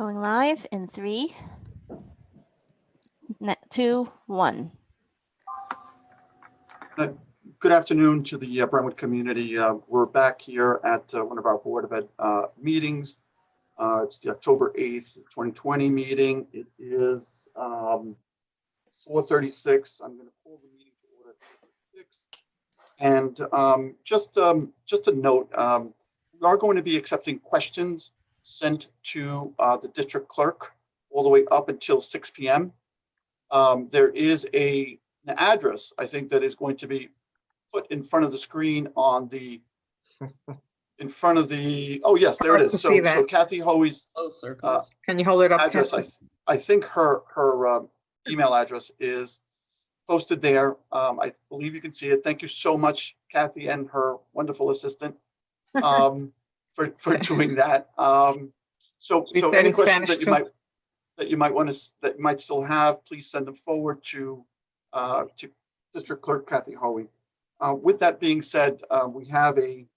Going live in 3, 2, 1. Good afternoon to the Brentwood community. We're back here at one of our Board of Ed meetings. It's the October 8th, 2020 meeting. It is 4:36. I'm going to call the meeting to order at 4:36. And just a note, we are going to be accepting questions sent to the district clerk all the way up until 6 p.m. There is an address, I think, that is going to be put in front of the screen on the, in front of the, oh yes, there it is. So Kathy Hoey's can you hold it up, address, I think her email address is posted there. I believe you can see it. Thank you so much, Kathy, and her wonderful assistant for doing that. So any questions that you might still have, please send them forward to District Clerk Kathy Hoey. With that being said, we have a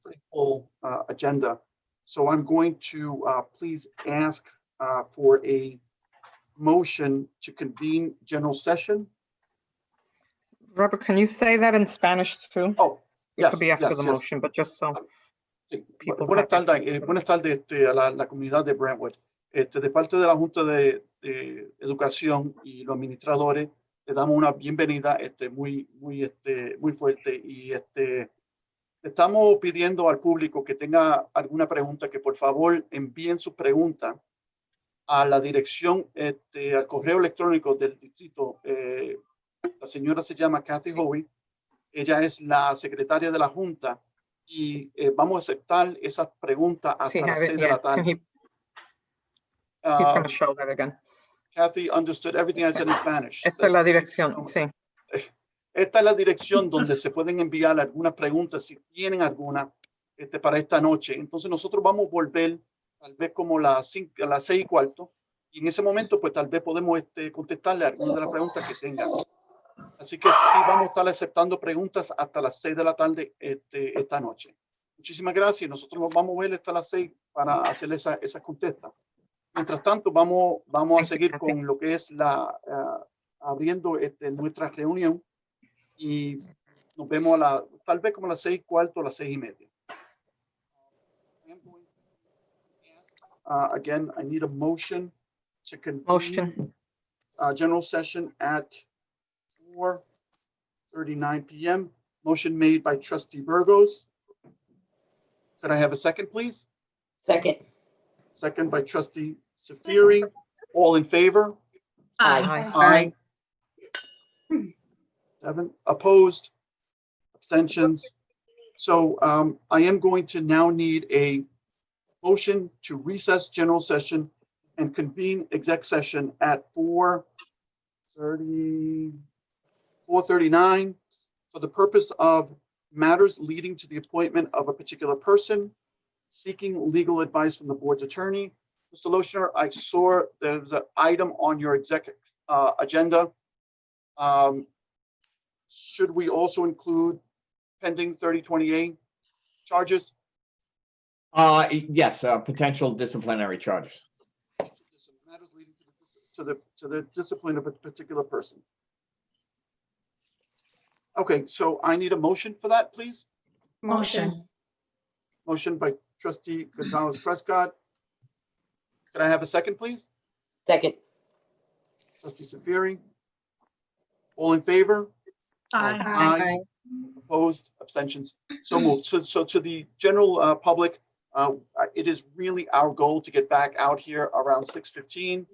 pretty full agenda. So I'm going to please ask for a motion to convene general session. Robert, can you say that in Spanish too? Oh, yes. It could be after the motion, but just so people Buenas tardes a la comunidad de Brentwood. De parte de la Junta de Educación y los administradores, le damos una bienvenida muy fuerte y estamos pidiendo al público que tenga alguna pregunta, que por favor envíen su pregunta a la dirección, al correo electrónico del distrito. La señora se llama Kathy Hoey, ella es la secretaria de la Junta y vamos a aceptar esas preguntas hasta las 6 de la tarde. He's going to show that again. Kathy understood everything I said in Spanish. Esta es la dirección, sí. Esta es la dirección donde se pueden enviar algunas preguntas, si tienen alguna, para esta noche. Entonces nosotros vamos a volver tal vez como a las 6:15, y en ese momento pues tal vez podemos contestarle algunas de las preguntas que tengan. Así que sí vamos a estar aceptando preguntas hasta las 6 de la tarde esta noche. Muchísimas gracias. Nosotros nos vamos a ver hasta las 6 para hacer esa contesta. Mientras tanto, vamos a seguir con lo que es abriendo nuestra reunión y nos vemos tal vez como a las 6:15 o las 6:30. Again, I need a motion to convene general session at 4:39 p.m. Motion made by Trustee Burgos. Could I have a second, please? Second. Second by Trustee Safiri. All in favor? Aye. 7 opposed. Abstentions. So I am going to now need a motion to recess general session and convene exec session at 4:39 for the purpose of matters leading to the appointment of a particular person, seeking legal advice from the board's attorney. Mr. Lochner, I saw there's an item on your exec agenda. Should we also include pending 3020A charges? Yes, potential disciplinary charges. Matters leading to the discipline of a particular person. Okay, so I need a motion for that, please. Motion. Motion by Trustee Gonzalez Prescott. Could I have a second, please? Second. Trustee Safiri. All in favor? Aye. Opposed? Abstentions? So moved. So to the general public, it is really our goal to get back out here around 6:15.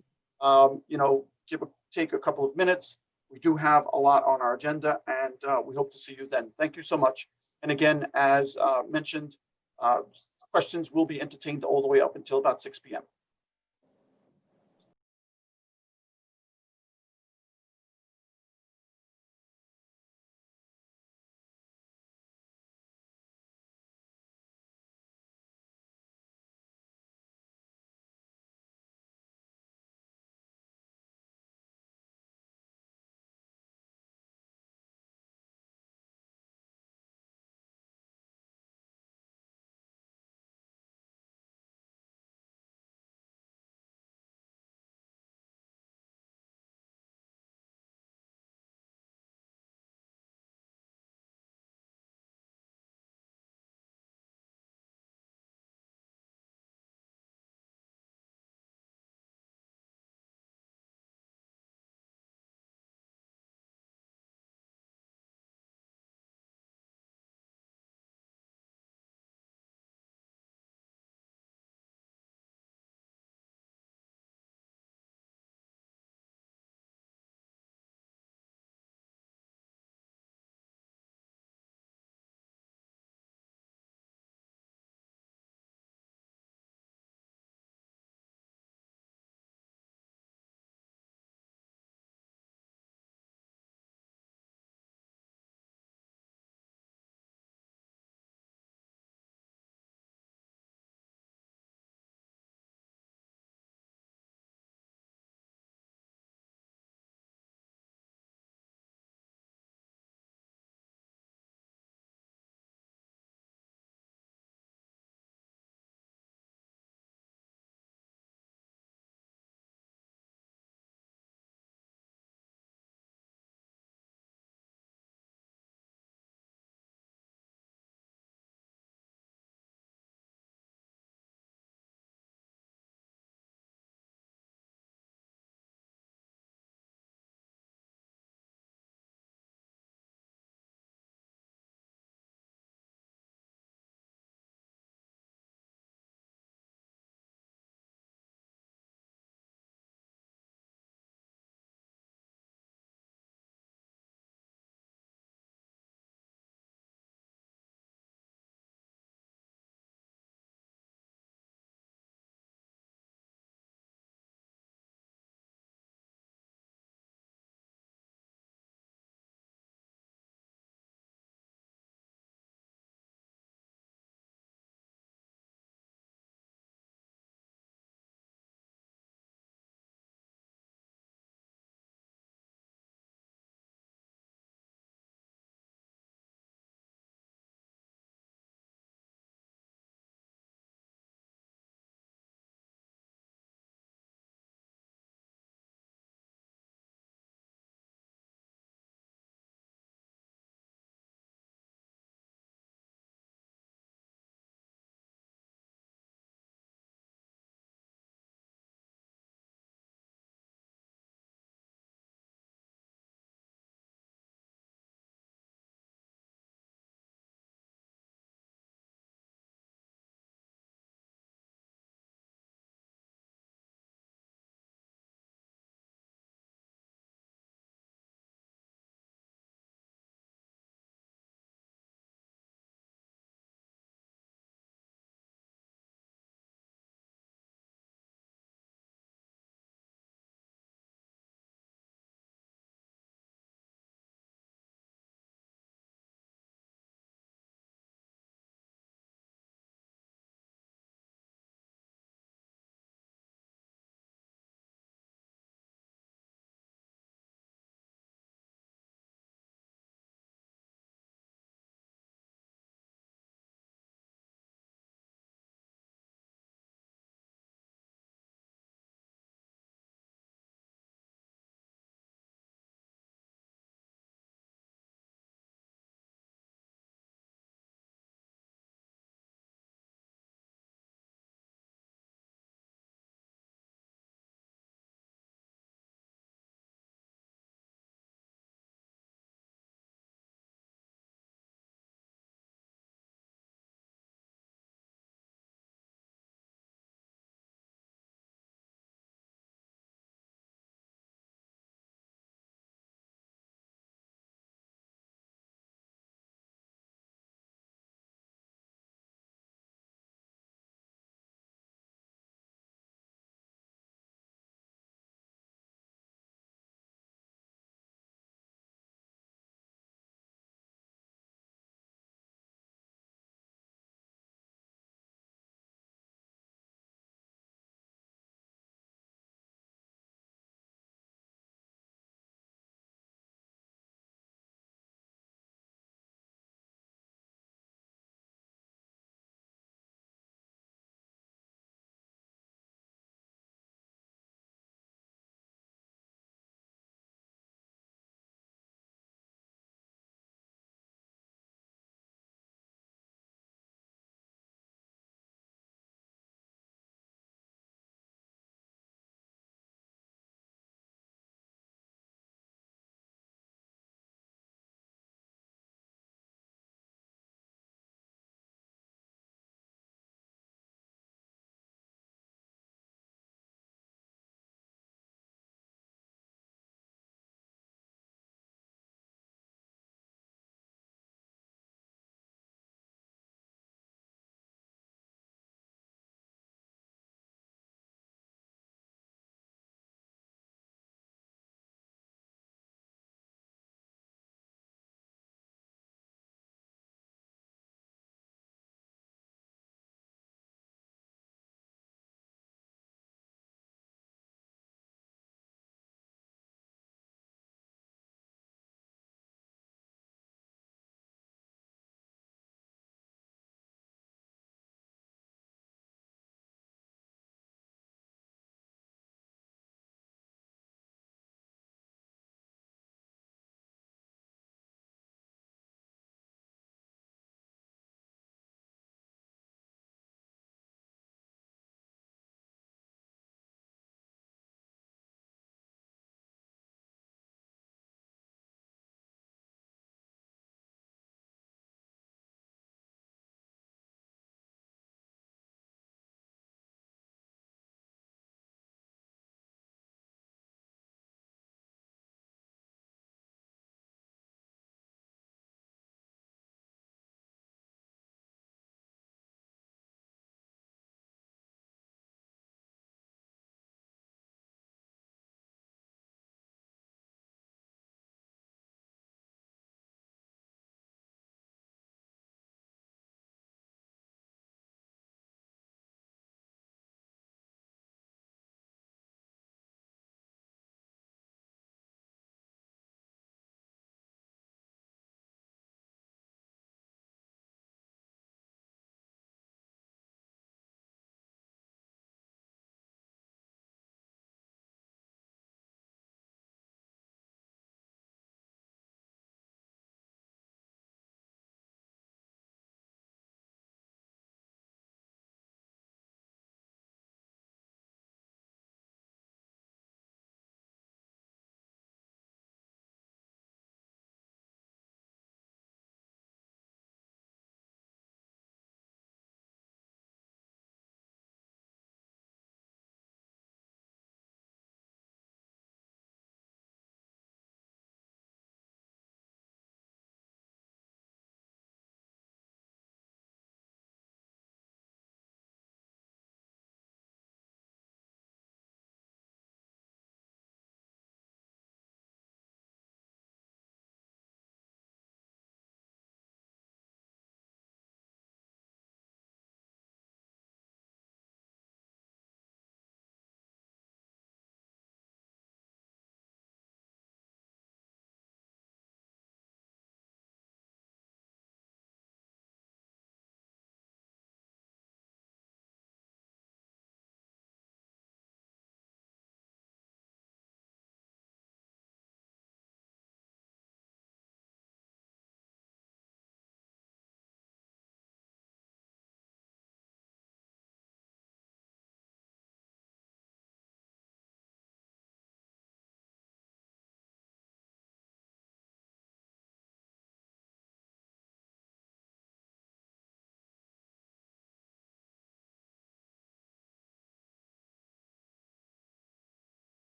Take a couple of minutes. We do have a lot on our agenda, and we hope to see you then. Thank you so much. And again, as mentioned, questions will be entertained all the way up until about 6 p.m.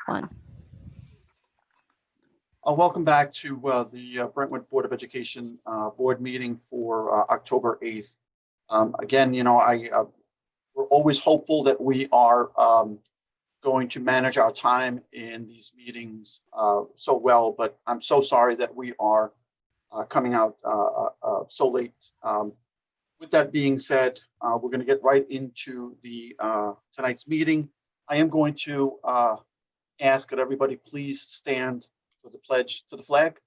1. Welcome back to the Brentwood Board of Education board meeting for October 8th. Again, we're always hopeful that we are going to manage our time in these meetings so well, but I'm so sorry that we are coming out so late. With that being said, we're going to get right into the tonight's meeting. I am going to ask that everybody please stand for the pledge to the flag.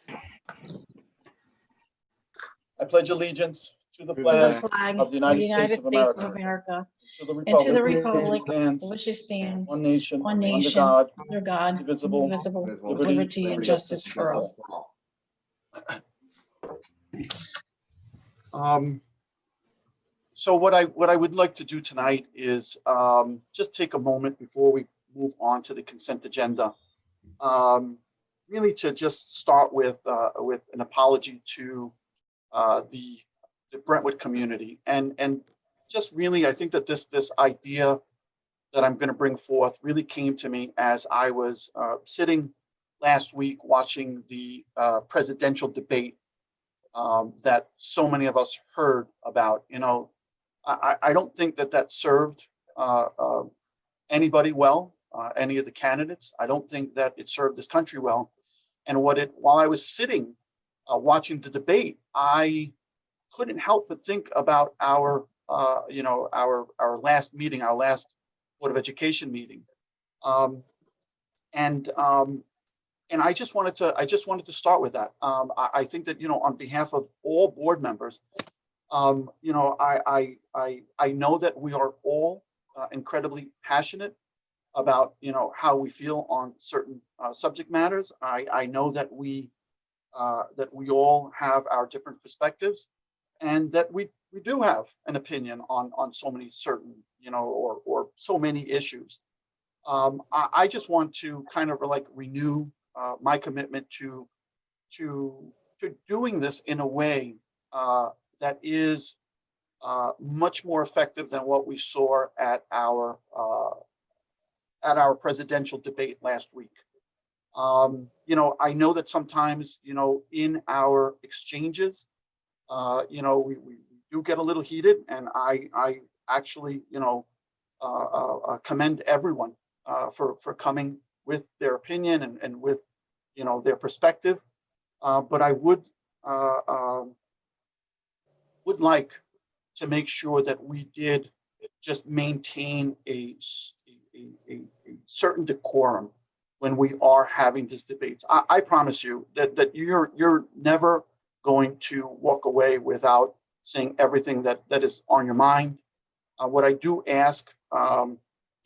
I pledge allegiance to the To the flag flag of the United States of America, and to the to the republic republic which stands which it stands, one nation, one under nation, God, under God, indivisible, indivisible, with with liberty and justice for all. So what I would like to do tonight is just take a moment before we move on to the consent agenda, really to just start with an apology to the Brentwood community, and just really I think that this idea that I'm going to bring forth really came to me as I was sitting last week watching the presidential debate that so many of us heard about. I don't think that served anybody well, any of the candidates. I don't think that it served this country well. And while I was sitting watching the debate, I couldn't help but think about our last meeting, our last Board of Education meeting, and I just wanted to start with that. I think that on behalf of all board members, I know that we are all incredibly passionate about how we feel on certain subject matters. I know that we all have our different perspectives, and that we do have an opinion on so many certain or so many issues. I just want to kind of like renew my commitment to doing this in a way that is much more effective than what we saw at our presidential debate last week. I know that sometimes in our exchanges, we do get a little heated, and I actually commend everyone for coming with their opinion and with their perspective, but I would like to make sure that we did just maintain a certain decorum when we are having these debates. I promise you that you're never going to walk away without saying everything that is on your mind. What I do ask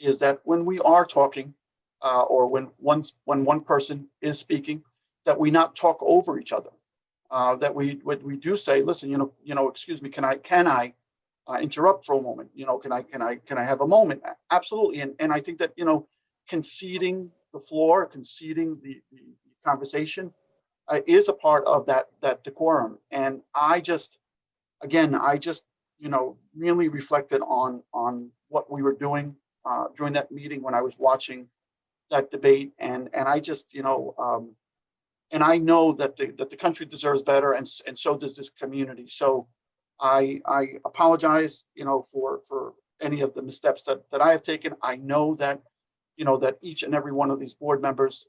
is that when we are talking, or when one person is speaking, that we not talk over each other. That we do say, listen, excuse me, can I interrupt for a moment? Can I have a moment? Absolutely. And I think that conceding the floor, conceding the conversation is a part of that decorum. And I just really reflected on what we were doing during that meeting when I was watching that debate, and I just and I know that the country deserves better, and so does this community. So I apologize for any of the missteps that I have taken. I know that that each and every one of these board members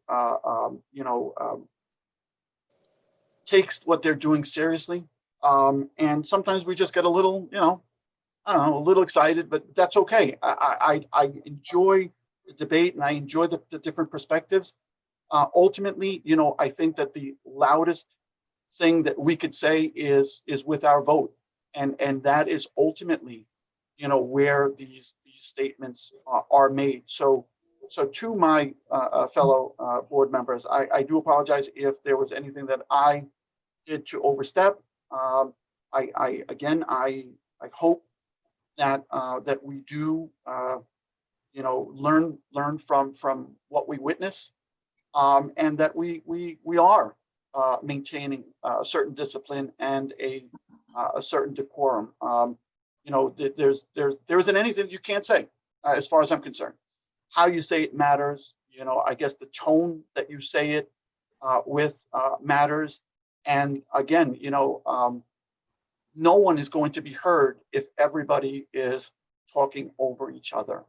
takes what they're doing seriously, and sometimes we just get a little I don't know, a little excited, but that's okay. I enjoy the debate, and I enjoy the different perspectives. Ultimately, I think that the loudest thing that we could say is with our vote, and that is ultimately, where these statements are made. So to my fellow board members, I do apologize if there was anything that I did to overstep. I hope that we do learn from what we witness, and that we are maintaining a certain discipline and a certain decorum. There isn't anything you can't say as far as I'm concerned. how you say it matters. I guess the tone that you say it with matters. And again, no one is going to be heard if everybody is talking over each other.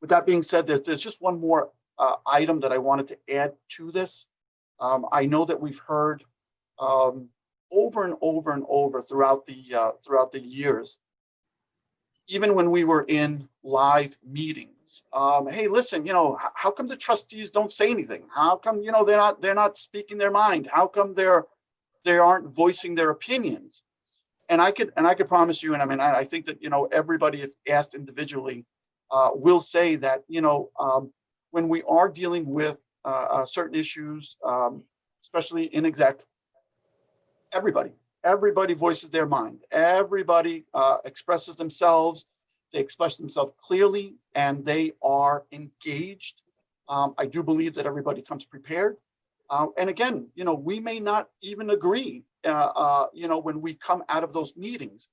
With that being said, there's just one more item that I wanted to add to this. I know that we've heard over and over and over throughout the years, even when we were in live meetings. Hey, listen, how come the trustees don't say anything? How come they're not speaking their mind? How come they aren't voicing their opinions? And I could promise you, and I mean, I think that everybody, if asked individually, will say that when we are dealing with certain issues, especially in exec, everybody voices their mind. Everybody expresses themselves. They express themselves clearly, and they are engaged. I do believe that everybody comes prepared. And again, we may not even agree, when we come out of those meetings.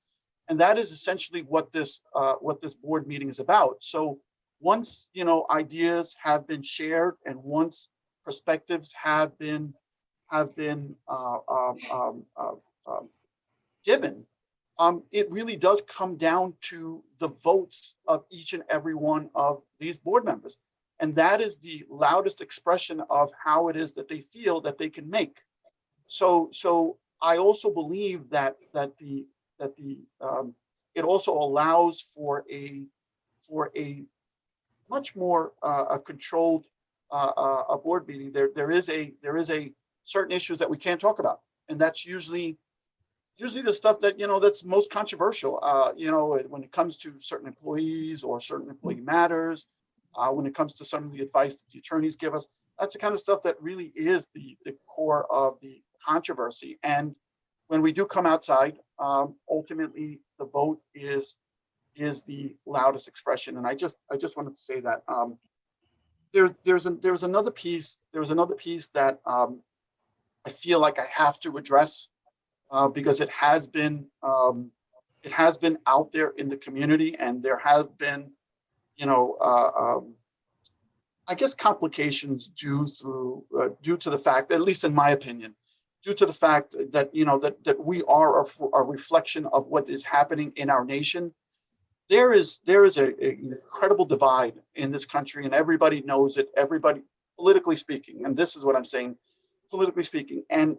And that is essentially what this board meeting is about. So once, ideas have been shared and once perspectives have been given, it really does come down to the votes of each and every one of these board members. And that is the loudest expression of how it is that they feel that they can make. So I also believe that it also allows for a much more a controlled a board meeting. There is a certain issues that we can't talk about, and that's usually the stuff that that's most controversial. When it comes to certain employees or certain employee matters, when it comes to some of the advice that the attorneys give us, that's the kind of stuff that really is the core of the controversy. And when we do come outside, ultimately the vote is the loudest expression. And I just wanted to say that there's another piece that I feel like I have to address because it has been out there in the community, and there have been I guess complications due to the fact, at least in my opinion, due to the fact that that we are a reflection of what is happening in our nation. There is an incredible divide in this country, and everybody knows it. Everybody, politically speaking, and this is what I'm saying, politically speaking, and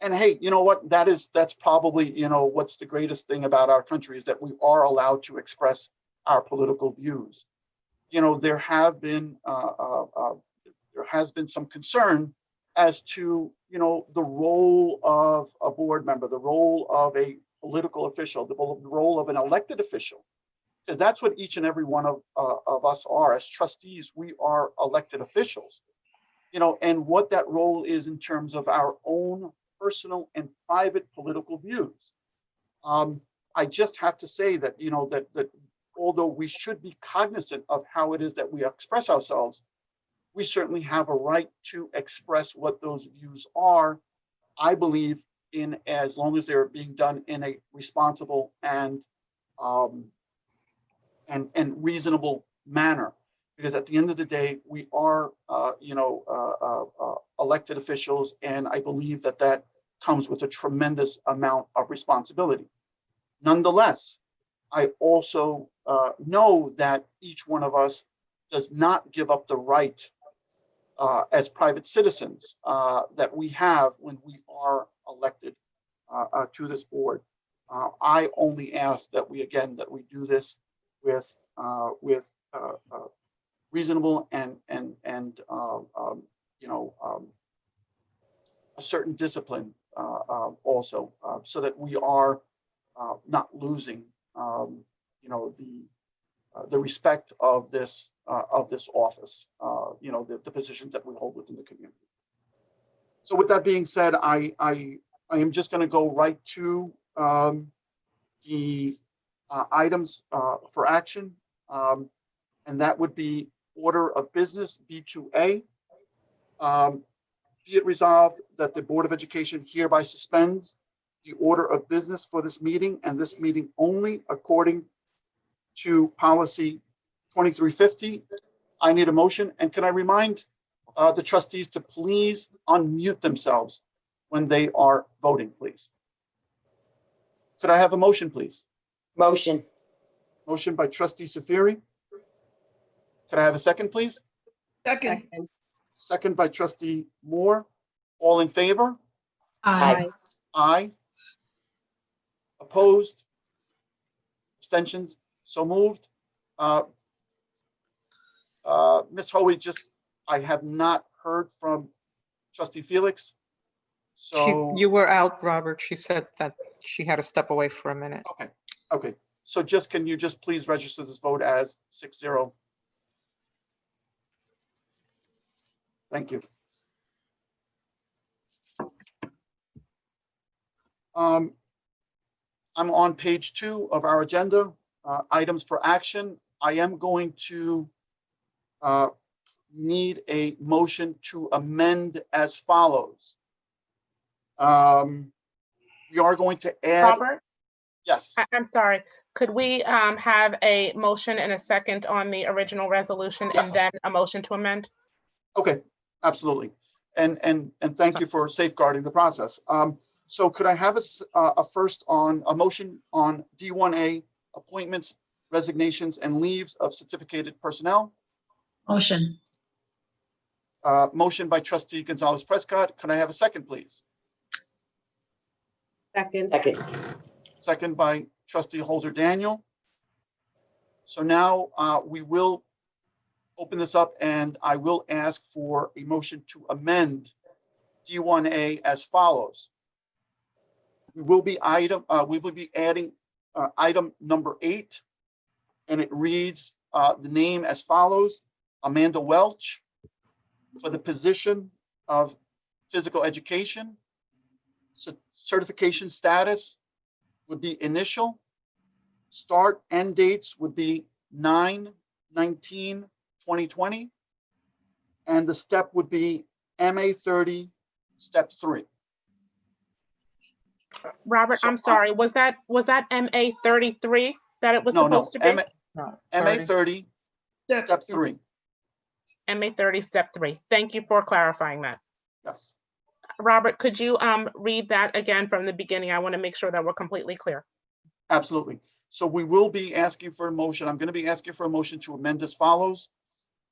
hey, you know what? That's probably what's the greatest thing about our country is that we are allowed to express our political views. There has been some concern as to the role of a board member, the role of a political official, the role of an elected official, because that's what each and every one of us are. As trustees, we are elected officials, and what that role is in terms of our own personal and private political views. I just have to say that that although we should be cognizant of how it is that we express ourselves, we certainly have a right to express what those views are. I believe in as long as they're being done in a responsible and reasonable manner, because at the end of the day, we are elected officials, and I believe that comes with a tremendous amount of responsibility. Nonetheless, I also know that each one of us does not give up the right as private citizens that we have when we are elected to this board. I only ask that we do this with reasonable and a certain discipline also, so that we are not losing the respect of this office, the positions that we hold within the community. So with that being said, I am just going to go right to the items for action, and that would be order of business B2A. Be it resolved that the Board of Education hereby suspends the order of business for this meeting and this meeting only according to policy 2350. I need a motion, and can I remind the trustees to please unmute themselves when they are voting, please. Could I have a motion, please? Motion. Motion by trustee Safiri. Could I have a second, please? Second. Second by trustee Moore. All in favor? Aye. Aye. Opposed? Abstentions? So moved. Ms. Hoey, I have not heard from trustee Felix. So, You were out, Robert. She said that she had to step away for a minute. okay. So can you just please register this vote as 6-0? Thank you. I'm on page 2 of our agenda, items for action. I am going to need a motion to amend as follows. We are going to add, Robert, yes, I'm sorry. Could we have a motion and a second on the original resolution and Yes. then a motion to amend? okay, absolutely. And thank you for safeguarding the process. So could I have a first on a motion on D1A, appointments, resignations, and leaves of certificated personnel? Motion. Motion by trustee Gonzalez Prescott. Can I have a second, please? Second. Second by trustee Holder Daniel. So now we will open this up, and I will ask for a motion to amend D1A as follows. We will be adding item number 8, and it reads the name as follows: Amanda Welch, for the position of physical education. Certification status would be initial. Start end dates would be 9/19/2020. And the step would be MA 30, step 3. Robert, So, I'm sorry. Was that MA 33 that it was No, supposed to be? No, MA 30. 30, step 3. MA 30, step 3. Thank you for clarifying that. Yes, Robert, could you read that again from the beginning? I want to make sure that we're completely clear. absolutely. So we will be asking for a motion. I'm going to be asking for a motion to amend as follows.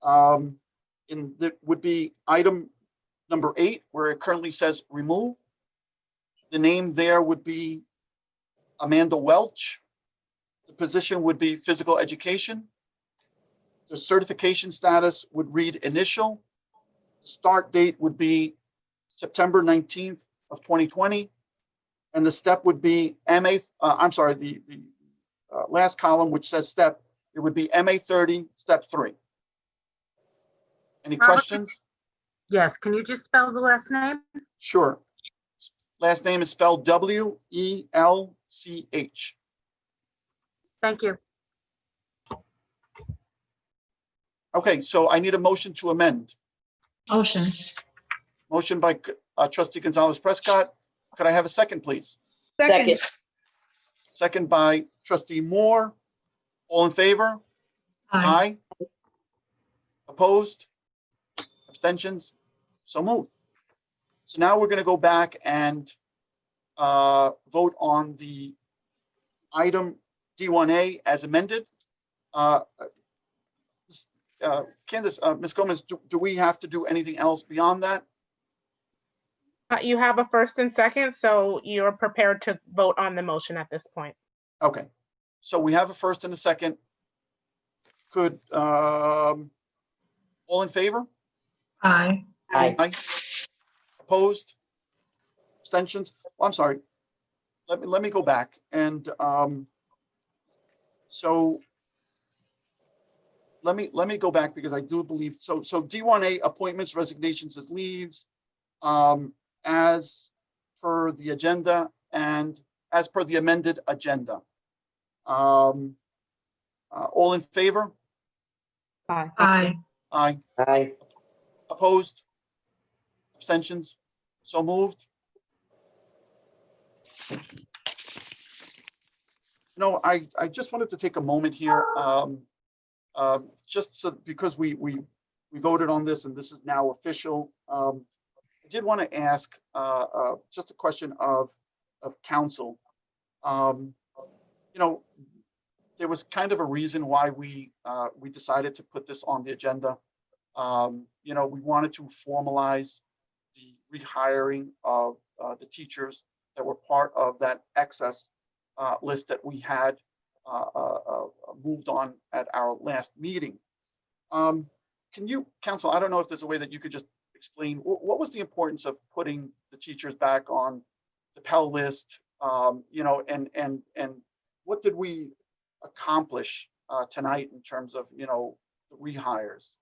That would be item number 8, where it currently says remove. The name there would be Amanda Welch. The position would be physical education. The certification status would read initial. The start date would be September 19th of 2020. And the step would be the last column, which says step, it would be MA 30, step 3. Any Robert, questions? Yes, can you just spell the last name? Sure. Last name is spelled W-E-L-C-H. Thank you. Okay, so I need a motion to amend. Motion. Motion by trustee Gonzalez Prescott. Could I have a second, please? Second. Second by trustee Moore. All in favor? Aye. Opposed? Abstentions? So moved. So now we're going to go back and vote on the item D1A as amended. Candace, Ms. Gomez, do we have to do anything else beyond that? You have a first and second, so you're prepared to vote on the motion at this point. Okay, so we have a first and a second. Could, all in favor? Aye. Aye. Opposed? Abstentions? Oh, I'm sorry. Let me go back and so let me go back because I do believe so D1A, appointments, resignations as leaves, as per the agenda and as per the amended agenda. All in favor? Aye. Aye. Aye. Aye. Opposed? Abstentions? So moved. No, I just wanted to take a moment here, just so, because we voted on this and this is now official. I did want to ask just a question of council. You know, there was kind of a reason why we decided to put this on the agenda. You know, we wanted to formalize the rehiring of the teachers that were part of that excess list that we had moved on at our last meeting. Can you, counsel, I don't know if there's a way that you could just explain what was the importance of putting the teachers back on the Pell list, you know, and what did we accomplish tonight in terms of, you know, the rehires?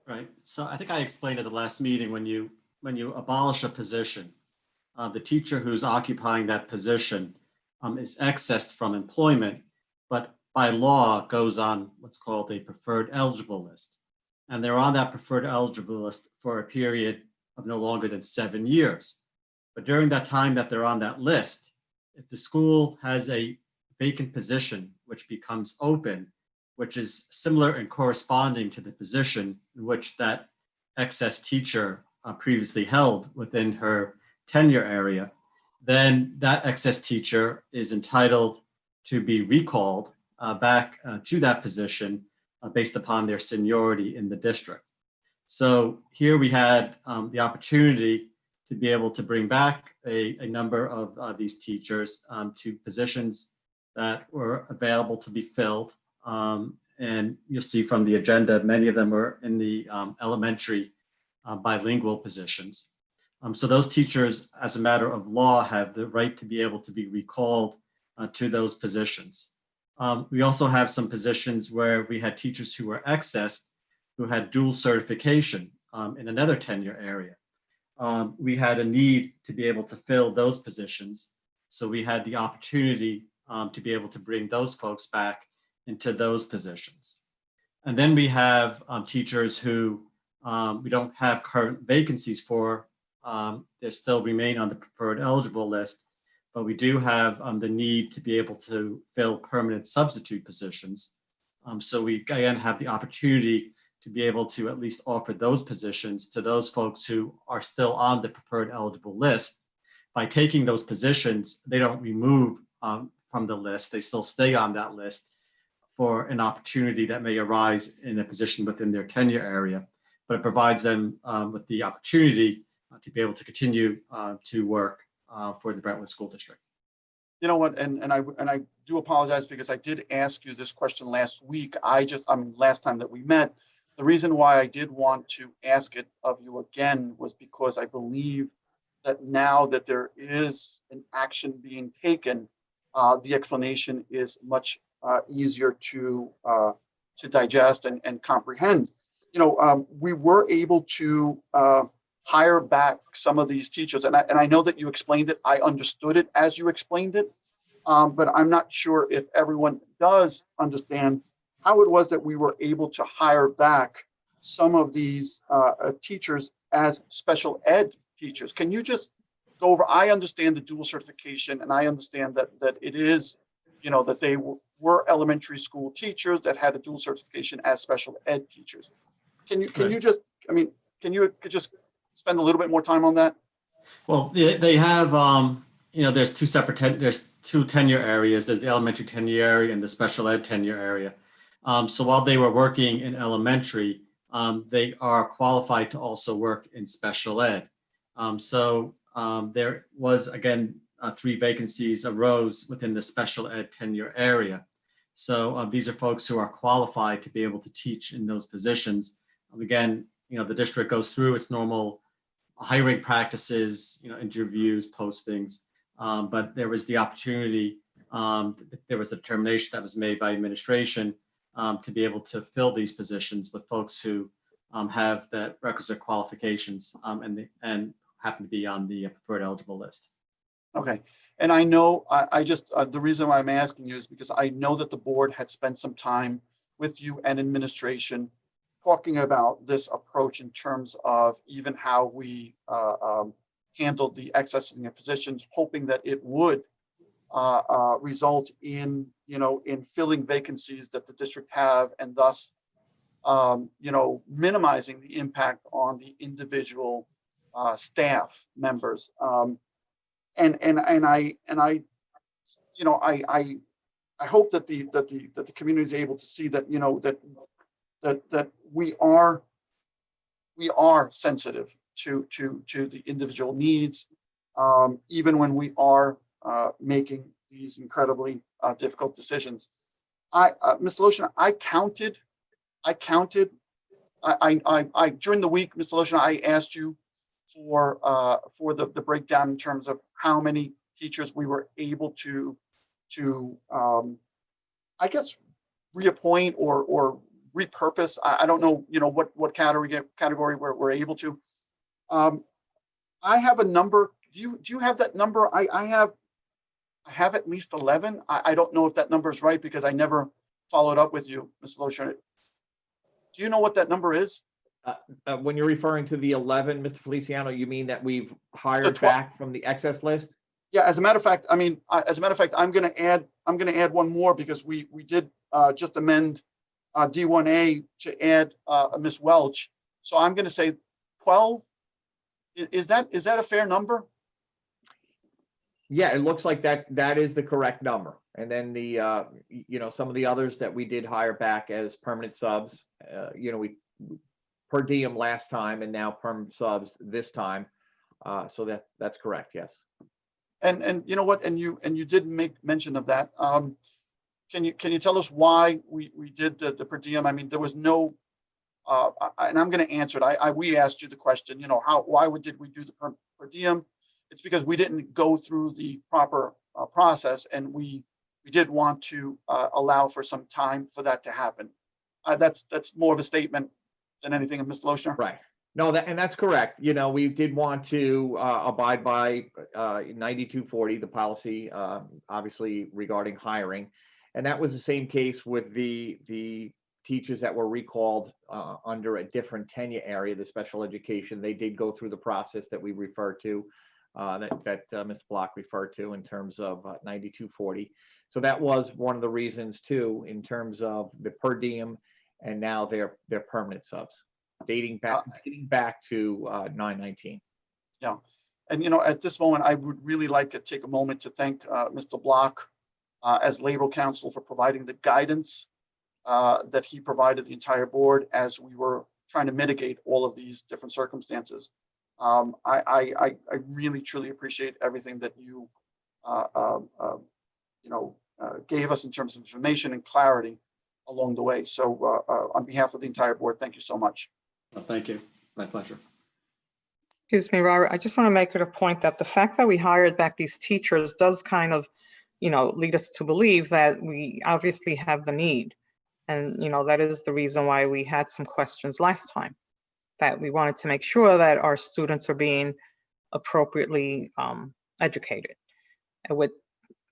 Right. So I think I explained at the last meeting, when you abolish a position, the teacher who's occupying that position is accessed from employment, but by law goes on what's called a preferred eligible list. And they're on that preferred eligible list for a period of no longer than 7 years. But during that time that they're on that list, if the school has a vacant position which becomes open, which is similar and corresponding to the position in which that excess teacher previously held within her tenure area, then that excess teacher is entitled to be recalled back to that position based upon their seniority in the district. So here we had the opportunity to be able to bring back a number of these teachers to positions that were available to be filled. And you'll see from the agenda, many of them were in the elementary bilingual positions. So those teachers, as a matter of law, have the right to be able to be recalled to those positions. We also have some positions where we had teachers who were accessed who had dual certification in another tenure area. We had a need to be able to fill those positions. So we had the opportunity to be able to bring those folks back into those positions. And then we have teachers who we don't have current vacancies for. They still remain on the preferred eligible list, but we do have the need to be able to fill permanent substitute positions. So we again have the opportunity to be able to at least offer those positions to those folks who are still on the preferred eligible list. By taking those positions, they don't remove from the list, they still stay on that list for an opportunity that may arise in a position within their tenure area, but it provides them with the opportunity to be able to continue to work for the Brentwood School District. You know what, and I do apologize because I did ask you this question last week. Last time that we met, the reason why I did want to ask it of you again was because I believe that now that there is an action being taken, the explanation is much easier to digest and comprehend. You know, we were able to hire back some of these teachers, and I know that you explained it. I understood it as you explained it, but I'm not sure if everyone does understand how it was that we were able to hire back some of these teachers as special ed teachers. Can you just go over? I understand the dual certification, and I understand that it is, you know, that they were elementary school teachers that had a dual certification as special ed teachers. Can you just, can you just spend a little bit more time on that? Well, they have, you know, there's two tenure areas. There's the elementary tenure area and the special ed tenure area. So while they were working in elementary, they are qualified to also work in special ed. So there was, again, 3 vacancies arose within the special ed tenure area. So these are folks who are qualified to be able to teach in those positions. Again, you know, the district goes through its normal hiring practices, you know, interviews, postings, but there was the opportunity, there was a determination that was made by administration to be able to fill these positions with folks who have the requisite qualifications and happen to be on the preferred eligible list. Okay, and I know I just the reason why I'm asking you is because I know that the board had spent some time with you and administration talking about this approach in terms of even how we handled the accessing of positions, hoping that it would result in, in filling vacancies that the district have, and thus, minimizing the impact on the individual staff members. And I hope that the community is able to see that, that we are sensitive to the individual needs, even when we are making these incredibly difficult decisions. Mr. Lotion, I counted during the week, Mr. Lotion, I asked you for the breakdown in terms of how many teachers we were able to I guess reappoint or repurpose. I don't know, what category we're able to. I have a number. Do you have that number? I have at least 11. I don't know if that number is right because I never followed up with you, Mr. Lotion. Do you know what that number is? When you're referring to the 11, Mr. Feliciano, you mean that we've hired 12. back from the excess list? Yeah, as a matter of fact, I'm going to add one more because we did just amend D1A to add Ms. Welch. So I'm going to say 12. Is that a fair number? Yeah, it looks like that is the correct number. And then the, some of the others that we did hire back as permanent subs, we per diem last time and now permanent subs this time. So that's correct. Yes. And you know what? And you did make mention of that. Can you tell us why we did the per diem? I mean, there was no, and I'm going to answer it. We asked you the question. Why did we do the per diem? It's because we didn't go through the proper process, and we did want to allow for some time for that to happen. That's more of a statement than anything, Mr. Lochner. Right. No, that's correct. We did want to abide by 9240, the policy, obviously regarding hiring. And that was the same case with the teachers that were recalled under a different tenure area, the special education. They did go through the process that we referred to, that Mr. Block referred to in terms of 9240. So that was one of the reasons too, in terms of the per diem and now their permanent subs. Dating back to 9/19. Yeah, and at this moment, I would really like to take a moment to thank Mr. Block as Labor Counsel for providing the guidance that he provided the entire board as we were trying to mitigate all of these different circumstances. I really truly appreciate everything that you gave us in terms of information and clarity along the way. So on behalf of the entire board, thank you so much. Well, thank you. My pleasure. Excuse me, Robert, I just want to make it a point that the fact that we hired back these teachers does kind of, lead us to believe that we obviously have the need. And, that is the reason why we had some questions last time, that we wanted to make sure that our students are being appropriately educated, and with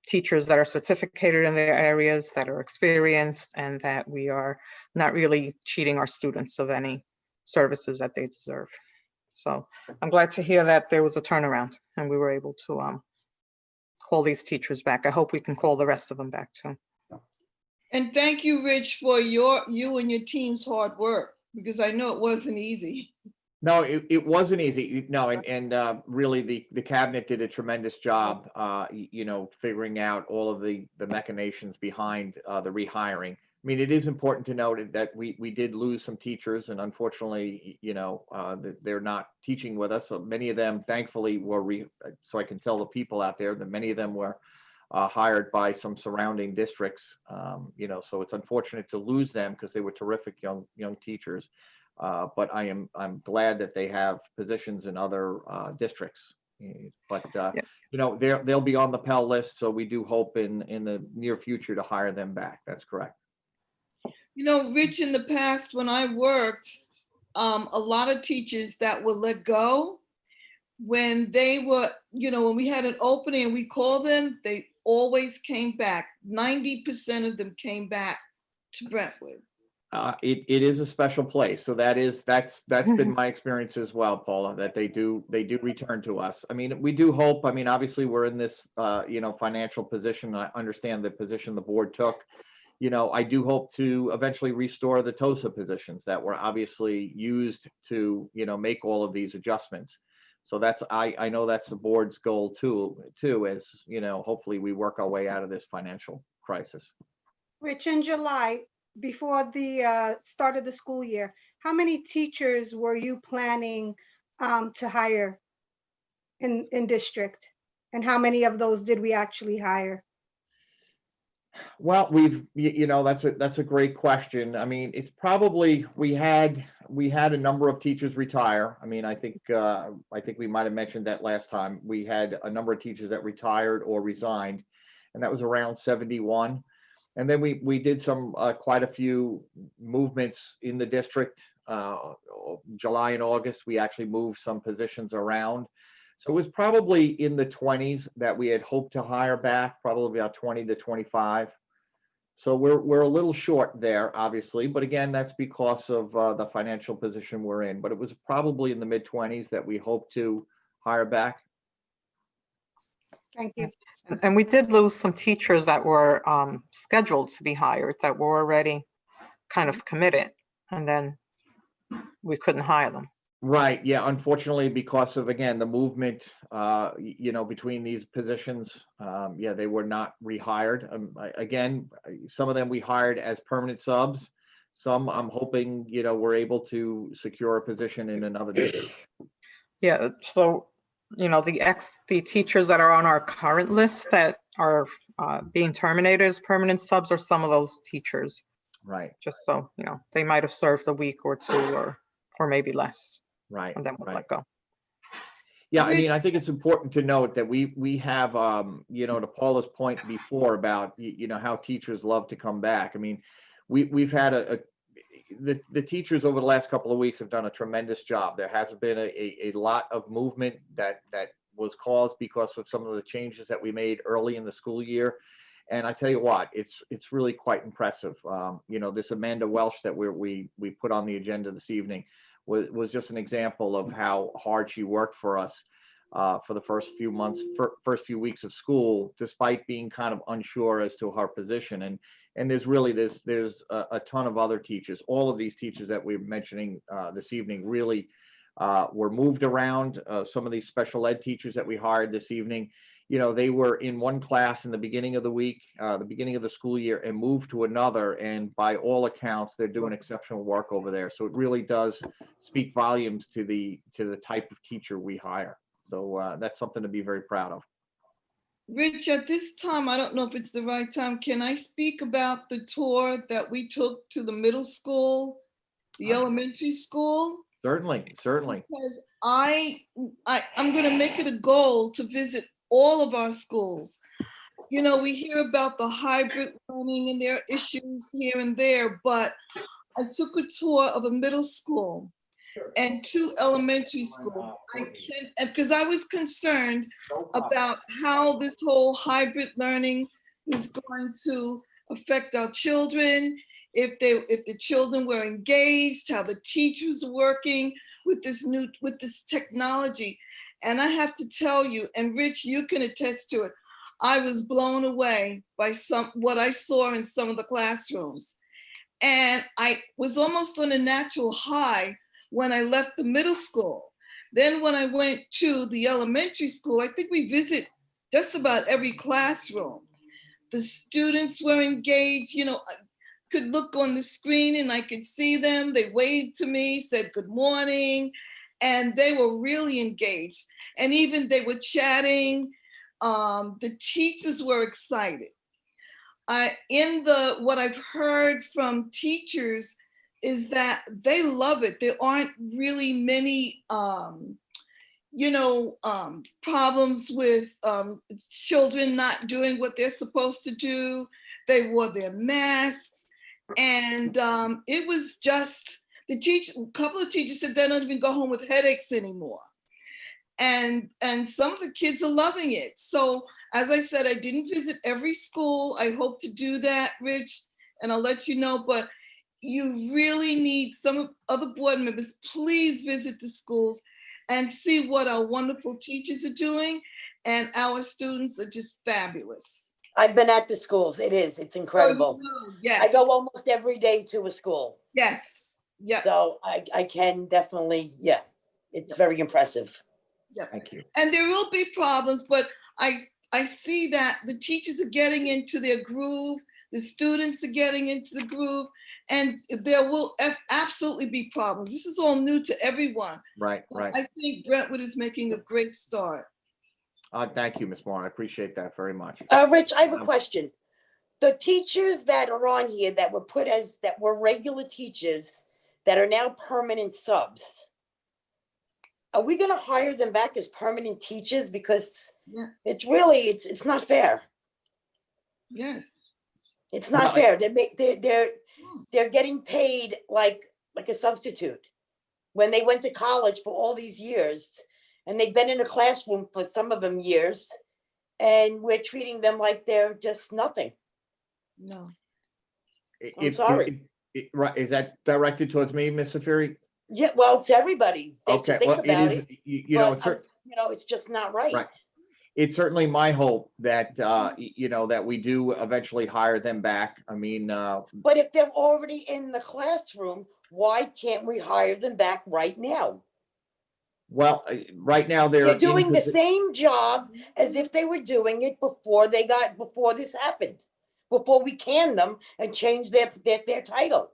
teachers that are certificated in their areas, that are experienced, and that we are not really cheating our students of any services that they deserve. So I'm glad to hear that there was a turnaround and we were able to call these teachers back. I hope we can call the rest of them back too. And thank you, Rich, for you and your team's hard work, because I know it wasn't easy. No, it wasn't easy. No, and really the cabinet did a tremendous job, figuring out all of the machinations behind the rehiring. I mean, it is important to note that we did lose some teachers, and unfortunately, they're not teaching with us. So many of them, thankfully, were so I can tell the people out there that many of them were hired by some surrounding districts. So it's unfortunate to lose them because they were terrific young teachers. But I'm glad that they have positions in other districts. But they'll be on the Pell list, so we do hope in the near future to hire them back. That's correct. Rich, in the past when I worked, a lot of teachers that were let go, when they were, when we had an opening and we called them, they always came back. 90% of them came back to Brentwood. It is a special place. So that's been my experience as well, Paula, that they do return to us. I mean, we do hope, I mean, obviously we're in this, financial position. I understand the position the board took. I do hope to eventually restore the TOSA positions that were obviously used to, make all of these adjustments. So I know that's the board's goal too, as, hopefully we work our way out of this financial crisis. Rich, in July, before the start of the school year, how many teachers were you planning to hire in district? And how many of those did we actually hire? Well, that's a great question. I mean, it's probably, we had a number of teachers retire. I mean, I think we might have mentioned that last time. We had a number of teachers that retired or resigned, and that was around 71. And then we did some quite a few movements in the district. July and August, we actually moved some positions around. So it was probably in the 20s that we had hoped to hire back, probably about 20 to 25. So we're a little short there, obviously, but again, that's because of the financial position we're in. But it was probably in the mid-20s that we hope to hire back. Thank you. And we did lose some teachers that were scheduled to be hired that were already kind of committed, and then we couldn't hire them. Right. Yeah. Unfortunately, because of, again, the movement, between these positions, they were not rehired. Again, some of them we hired as permanent subs. Some I'm hoping, we're able to secure a position in another district. Yeah. So, the teachers that are on our current list that are being terminated as permanent subs are some of those teachers. Right. Just so, they might have served a week or two or maybe less. Right. And then we'll right. let go. Yeah, I mean, I think it's important to note that we have, to Paula's point before about, how teachers love to come back. I mean, we've had the teachers over the last couple of weeks have done a tremendous job. There hasn't been a lot of movement that was caused because of some of the changes that we made early in the school year. And I tell you what, it's really quite impressive. This Amanda Welsh that we put on the agenda this evening was just an example of how hard she worked for us for the first few weeks of school, despite being kind of unsure as to her position. And there's a ton of other teachers. All of these teachers that we're mentioning this evening really were moved around. Some of these special ed teachers that we hired this evening, they were in one class in the beginning of the week, the beginning of the school year, and moved to another. And by all accounts, they're doing exceptional work over there. So it really does speak volumes to the type of teacher we hire. So that's something to be very proud of. Rich, at this time, I don't know if it's the right time. Can I speak about the tour that we took to the middle school, the elementary school? Certainly. Because I'm going to make it a goal to visit all of our schools. We hear about the hybrid learning and there are issues here and there, but I took a tour of a middle school and 2 elementary schools. Because I was concerned about how this whole hybrid learning was going to affect our children, if the children were engaged, how the teachers were working with this technology. And I have to tell you, and Rich, you can attest to it, I was blown away by what I saw in some of the classrooms. And I was almost on a natural high when I left the middle school. Then when I went to the elementary school, I think we visit just about every classroom. The students were engaged, I could look on the screen and I could see them. They waved to me, said good morning, and they were really engaged. And even they were chatting. The teachers were excited. What I've heard from teachers is that they love it. There aren't really many, problems with children not doing what they're supposed to do. They wore their masks, and it was just a couple of teachers said they don't even go home with headaches anymore. And some of the kids are loving it. So as I said, I didn't visit every school. I hope to do that, Rich, and I'll let you know. But you really need some other board members, please visit the schools and see what our wonderful teachers are doing. And our students are just fabulous. I've been at the schools. It's incredible. Oh, I yes. go almost every day to a school. Yes. Yeah. So I can definitely, yeah, it's very impressive. Yeah. Thank you. And there will be problems, but I see that the teachers are getting into their groove, the students are getting into the groove, and there will absolutely be problems. This is all new to everyone. Right, But right. I think Brentwood is making a great start. Thank you, Ms. Moore. I appreciate that very much. Rich, I have a question. The teachers that are on here that were regular teachers that are now permanent subs, are we going to hire them back as permanent teachers? Because Yeah. it's not fair. Yes. It's not fair. They're getting paid like a substitute when they went to college for all these years, and they've been in a classroom for some of them years, and we're treating them like they're just nothing. No. I'm sorry. Right, is that directed towards me, Ms. Safiri? Yeah, well, to everybody. They Okay, think well, about it is, it, you know, but, it's just not right. Right. It's certainly my hope that, that we do eventually hire them back. I mean, But if they're already in the classroom, why can't we hire them back right now? well, right now they're They're doing in the posi- same job as if they were doing it before this happened, before we canned them and changed their title.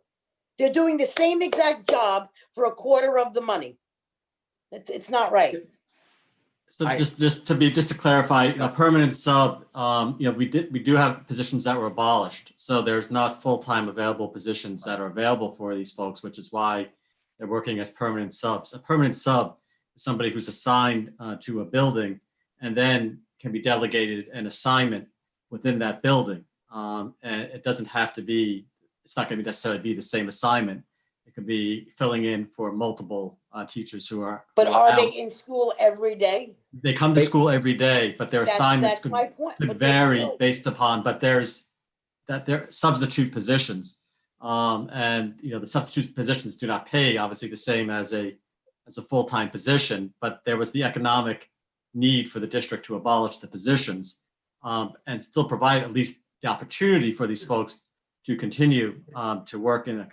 They're doing the same exact job for a quarter of the money. It's not right. So just to clarify, permanent sub, we do have positions that were abolished. So there's not full-time available positions that are available for these folks, which is why they're working as permanent subs. A permanent sub is somebody who's assigned to a building and then can be delegated an assignment within that building. And it doesn't have to be, it's not going to necessarily be the same assignment. It could be filling in for multiple teachers who are. But are out. they in school every day? They come to school every day, but their assignments That's my point. could But they're vary still- based upon, but they're substitute positions. And the substitute positions do not pay obviously the same as a full-time position, but there was the economic need for the district to abolish the positions and still provide at least the opportunity for these folks to continue to work in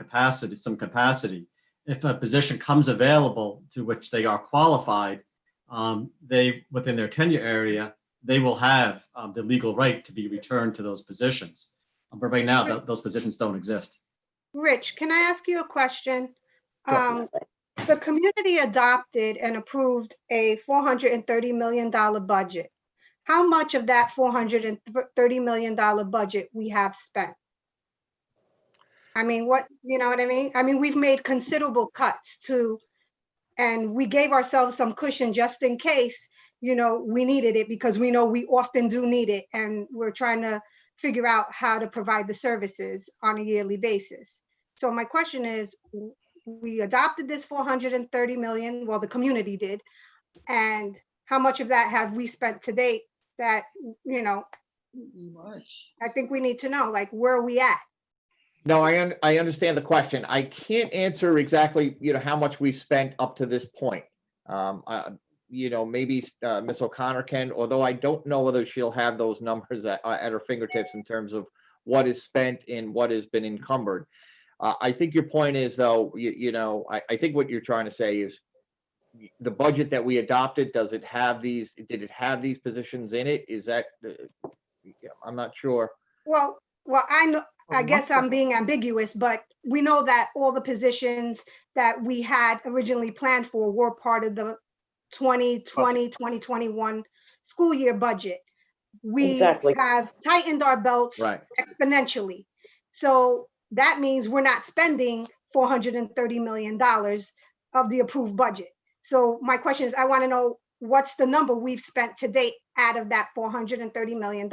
some capacity. If a position comes available to which they are qualified, they, within their tenure area, they will have the legal right to be returned to those positions. But right now, those positions don't exist. Rich, can I ask you a question? Sure. The community adopted and approved a $430 million budget. How much of that $430 million budget we have spent? I mean, you know what I mean? I mean, we've made considerable cuts and we gave ourselves some cushion just in case, we needed it, because we know we often do need it. And we're trying to figure out how to provide the services on a yearly basis. So my question is, we adopted this 430 million, well, the community did. And how much of that have we spent to date that, I think we need to know, like, where are we at? No, I understand the question. I can't answer exactly, how much we've spent up to this point. Maybe Ms. O'Connor can, although I don't know whether she'll have those numbers at her fingertips in terms of what is spent and what has been encumbered. I think your point is, though, I think what you're trying to say is the budget that we adopted, did it have these positions in it? Is that, I'm not sure. Well, I know, I guess I'm being ambiguous, but we know that all the positions that we had originally planned for were part of the 2020, 2021 school year budget. We Exactly. have tightened our belts Right. exponentially. So that means we're not spending $430 million of the approved budget. So my question is, I want to know what's the number we've spent to date out of that $430 million.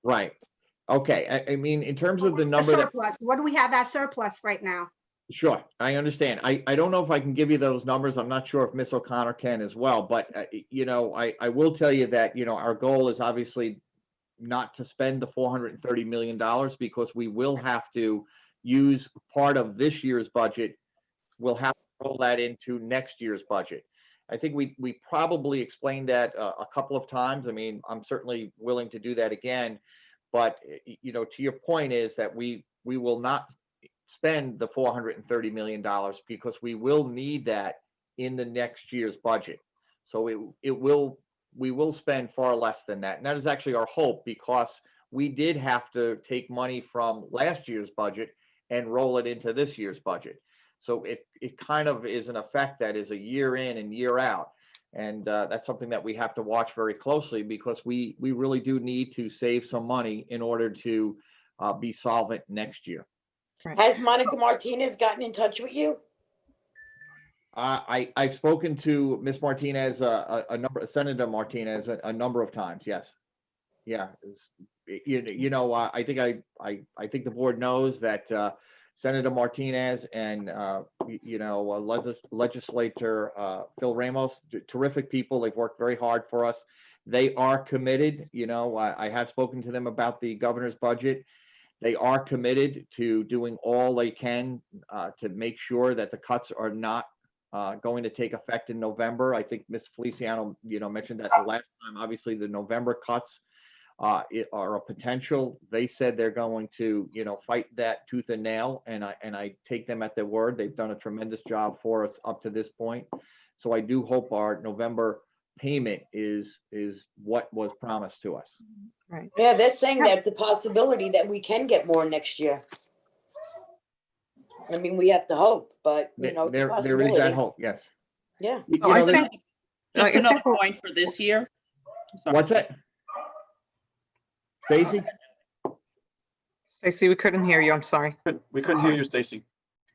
Right. Okay. I mean, in terms of the What's number that, surplus? What do we have as surplus right now? sure, I understand. I don't know if I can give you those numbers. I'm not sure if Ms. O'Connor can as well, but I will tell you that, our goal is obviously not to spend the $430 million, because we will have to use part of this year's budget, we'll have to roll that into next year's budget. I think we probably explained that a couple of times. I mean, I'm certainly willing to do that again, but to your point is that we will not spend the $430 million because we will need that in the next year's budget. So we will spend far less than that. And that is actually our hope, because we did have to take money from last year's budget and roll it into this year's budget. So it kind of is an effect that is a year in and year out. And that's something that we have to watch very closely, because we really do need to save some money in order to be solvent next year. Has Monica Martinez gotten in touch with you? I've spoken to Miss Martinez, Senator Martinez, a number of times. Yes, yeah. I think the board knows that Senator Martinez and legislator Phil Ramos, terrific people. They've worked very hard for us. They are committed. I have spoken to them about the governor's budget. They are committed to doing all they can to make sure that the cuts are not going to take effect in November. I think Ms. Feliciano, mentioned that the last time. Obviously, the November cuts are a potential. They said they're going to, fight that tooth and nail, and I take them at their word. They've done a tremendous job for us up to this point. So I do hope our November payment is what was promised to us. Right. Yeah, they're saying that the possibility that we can get more next year. I mean, we have to hope, but it's a There is possibility. that hope. Yes. Yeah. I think, Just I think another we'll- point for this year. I'm sorry. What's that? Stacy? Stacy, we couldn't hear you. I'm sorry. We couldn't hear you, Stacy.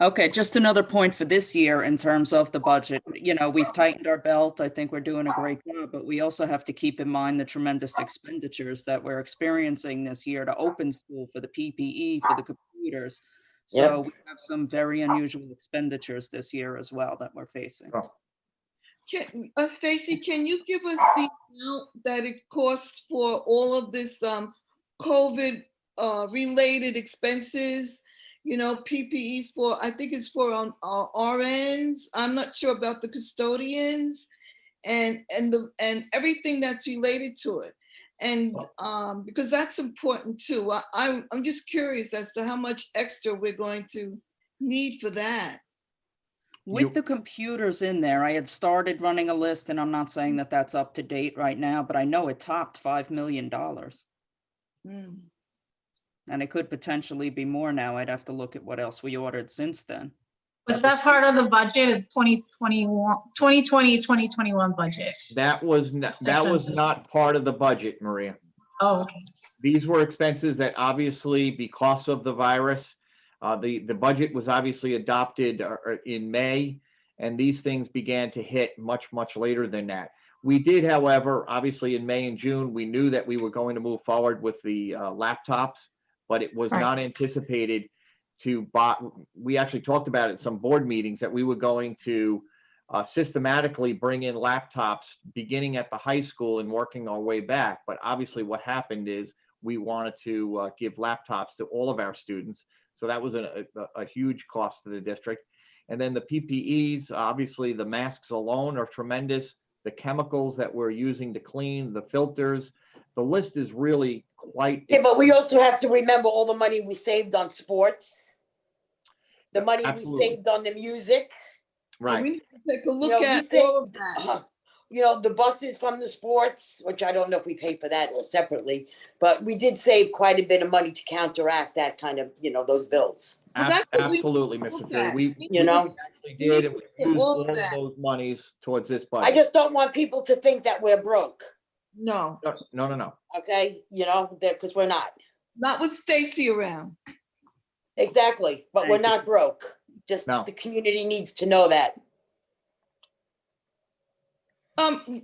Okay, just another point for this year in terms of the budget. We've tightened our belt. I think we're doing a great job, but we also have to keep in mind the tremendous expenditures that we're experiencing this year to open school, for the PPE, for the computers. So Yep. we have some very unusual expenditures this year as well that we're facing. Oh. Stacy, can you give us the amount that it costs for all of this COVID related expenses? PPEs for, I think it's for RNs. I'm not sure about the custodians and everything that's related to it. And because that's important too. I'm just curious as to how much extra we're going to need for that. With the computers in there, I had started running a list, and I'm not saying that that's up to date right now, but I know it topped $5 million. And it could potentially be more now. I'd have to look at what else we ordered since then. Was that part of the budget, is 2020-2021 budget? That was not part of the budget, Maria. Oh, okay. These were expenses that obviously, because of the virus, the budget was obviously adopted in May, and these things began to hit much, much later than that. We did, however, obviously in May and June, we knew that we were going to move forward with the laptops, but it was not anticipated to buy. We actually talked about it in some board meetings that we were going to systematically bring in laptops beginning at the high school and working our way back. But obviously what happened is we wanted to give laptops to all of our students. So that was a huge cost to the district. And then the PPEs, obviously the masks alone are tremendous. The chemicals that we're using to clean, the filters, the list is really quite. Yeah, but we also have to remember all the money we saved on sports, the money we saved on the music. Right. We need to take a look at all of that. The buses from the sports, which I don't know if we pay for that or separately, but we did save quite a bit of money to counteract that kind of, those bills. Absolutely, Mr. Fury. We actually did, and we used all of those monies towards this budget. I just don't want people to think that we're broke. No. No. Okay, because we're not. Not with Stacy around. Exactly, but we're not broke. Just the community needs to know that.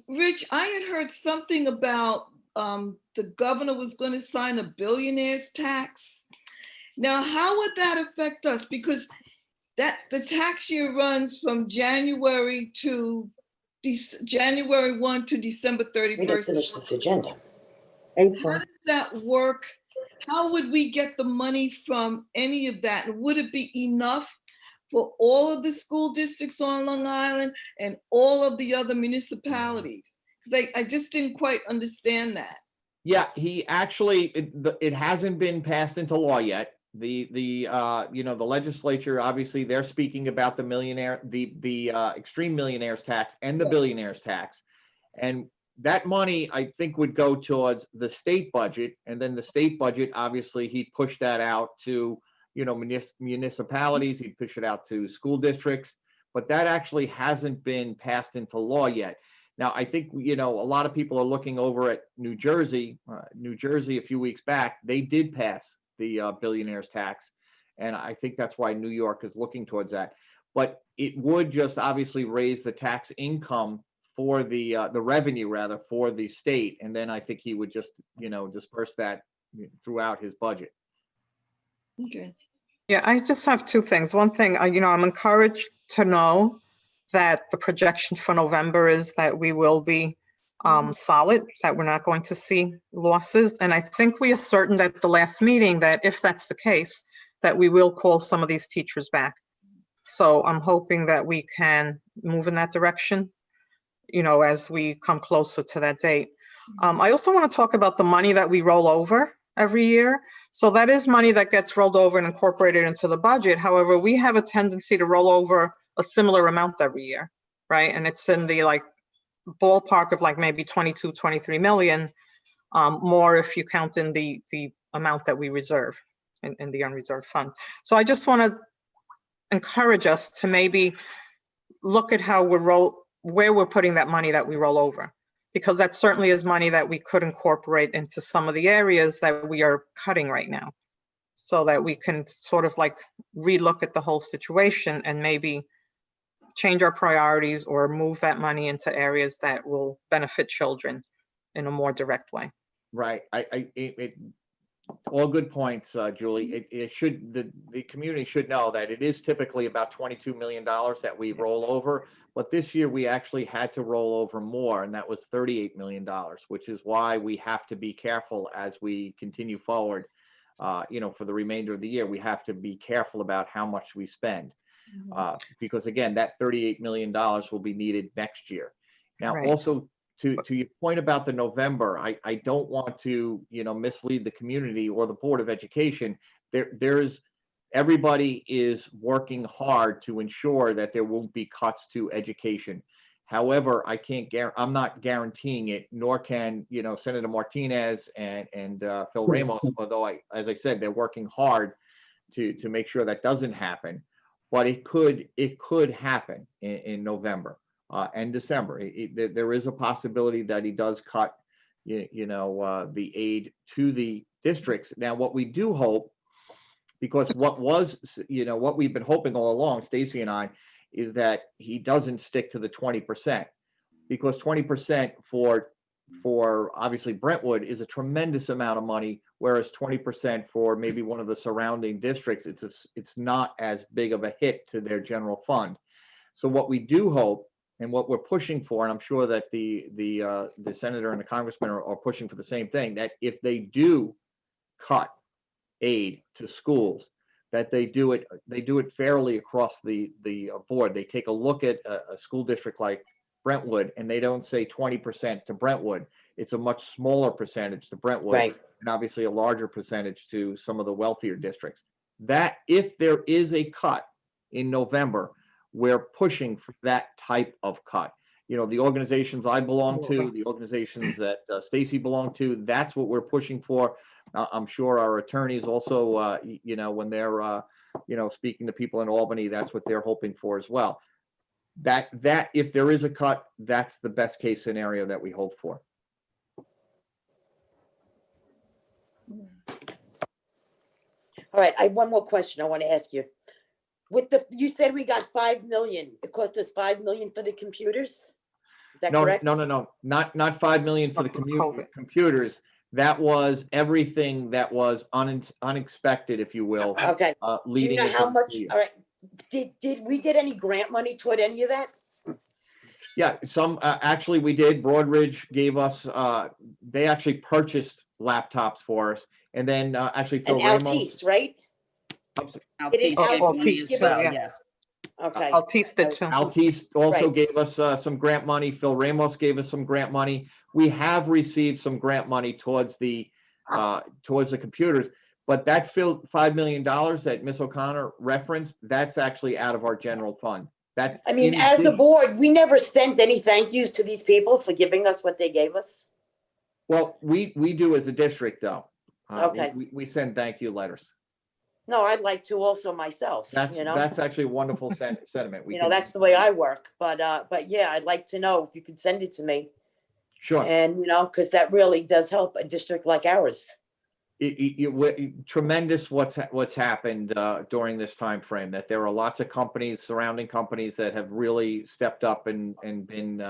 Rich, I had heard something about the governor was going to sign a billionaire's tax. Now, how would that affect us? Because the tax year runs from January 1 to December 31st. We didn't finish this agenda. How does that work how would we get the money from any of that? And would it be enough for all of the school districts on Long Island and all of the other municipalities? Because I just didn't quite understand that. Yeah, he actually, it hasn't been passed into law yet. The legislature, obviously, they're speaking about the extreme millionaires tax and the billionaires tax. And that money, I think, would go towards the state budget. And then the state budget, obviously, he'd push that out to, municipalities, he'd push it out to school districts. But that actually hasn't been passed into law yet. Now, I think, a lot of people are looking over at New Jersey. New Jersey, a few weeks back, they did pass the billionaires tax. And I think that's why New York is looking towards that. But it would just obviously raise the tax income for the revenue, rather, for the state. And then I think he would just, disperse that throughout his budget. Okay. Yeah, I just have two things. One thing, I'm encouraged to know that the projection for November is that we will be solid, that we're not going to see losses. And I think we are certain at the last meeting that if that's the case, that we will call some of these teachers back. So I'm hoping that we can move in that direction, as we come closer to that date. I also want to talk about the money that we roll over every year. So that is money that gets rolled over and incorporated into the budget. However, we have a tendency to roll over a similar amount every year, right? And it's in the ballpark of maybe 22, 23 million, more if you count in the amount that we reserve in the unreserved fund. So I just want to encourage us to maybe look at how where we're putting that money that we roll over, because that certainly is money that we could incorporate into some of the areas that we are cutting right now, so that we can sort of relook at the whole situation and maybe change our priorities or move that money into areas that will benefit children in a more direct way. Right. All good points, Julie. The community should know that it is typically about $22 million that we roll over, but this year we actually had to roll over more, and that was $38 million, which is why we have to be careful as we continue forward. For the remainder of the year, we have to be careful about how much we spend. Because again, that $38 million will be needed next year. Now, Right. Also to your point about the November, I don't want to, mislead the community or the Board of Education. Everybody is working hard to ensure that there won't be cuts to education. However, I'm not guaranteeing it, nor can, Senator Martinez and Phil Ramos, although as I said, they're working hard to make sure that doesn't happen. But it could happen in November and December. There is a possibility that he does cut, the aid to the districts. Now, what we do hope, because what we've been hoping all along, Stacy and I, is that he doesn't stick to the 20%, because 20% for obviously Brentwood is a tremendous amount of money, whereas 20% for maybe one of the surrounding districts, it's not as big of a hit to their general fund. So what we do hope, and what we're pushing for, and I'm sure that the senator and the congressman are pushing for the same thing, that if they do cut aid to schools, that they do it fairly across the board. They take a look at a school district like Brentwood, and they don't say 20% to Brentwood. It's a much smaller percentage to Brentwood, Right. and obviously a larger percentage to some of the wealthier districts. That if there is a cut in November, we're pushing for that type of cut. The organizations I belong to, the organizations that Stacy belonged to, that's what we're pushing for. I'm sure our attorneys also, when they're, speaking to people in Albany, that's what they're hoping for as well. That if there is a cut, that's the best case scenario that we hope for. All right, I have one more question I want to ask you. You said we got 5 million. It cost us 5 million for the computers? Is that correct? No. Not 5 million for the computers. That was everything that was unexpected, if you will. Okay. Leading Do you know into how the much? year. All right. Did we get any grant money toward any of that? Yeah, some actually we did. Broadridge gave us. They actually purchased laptops for us, And then actually Phil And Ramos. Altice, right? Altice Altice gave money give as it well, out? yes. Okay. Altice did too. Altice also Right. gave us some grant money. Phil Ramos gave us some grant money. We have received some grant money towards the computers, but that $5 million that Ms. O'Connor referenced, that's actually out of our general fund. That's I mean, in as a addition- board, we never sent any thank yous to these people for giving us what they gave us. Well, we do as a district though. Okay. We send thank you letters. No, I'd like to also myself, you know? That's actually a wonderful sentiment. We You know, can- that's the way I work, but yeah, I'd like to know if you could send it to me. Sure. And, you know, because that really does help a district like ours. Tremendous what's happened during this time frame. That there are lots of companies, surrounding companies, that have really stepped up and been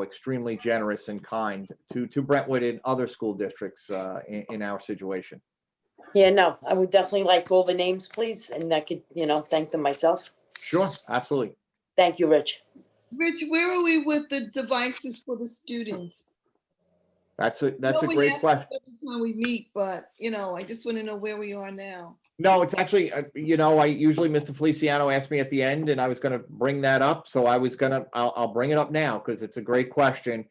extremely generous and kind to Brentwood and other school districts in our situation. Yeah, no, I would definitely like all the names, please, and I could, thank them myself. Sure, absolutely. Thank you, Rich. Rich, where are we with the devices for the students? That's a No, we great ask question. Every time we meet, but I just want to know where we are now. No, it's actually, I usually, Mr. Feliciano asked me at the end, and I was going to bring that up. So I'll bring it up now because it's a great question.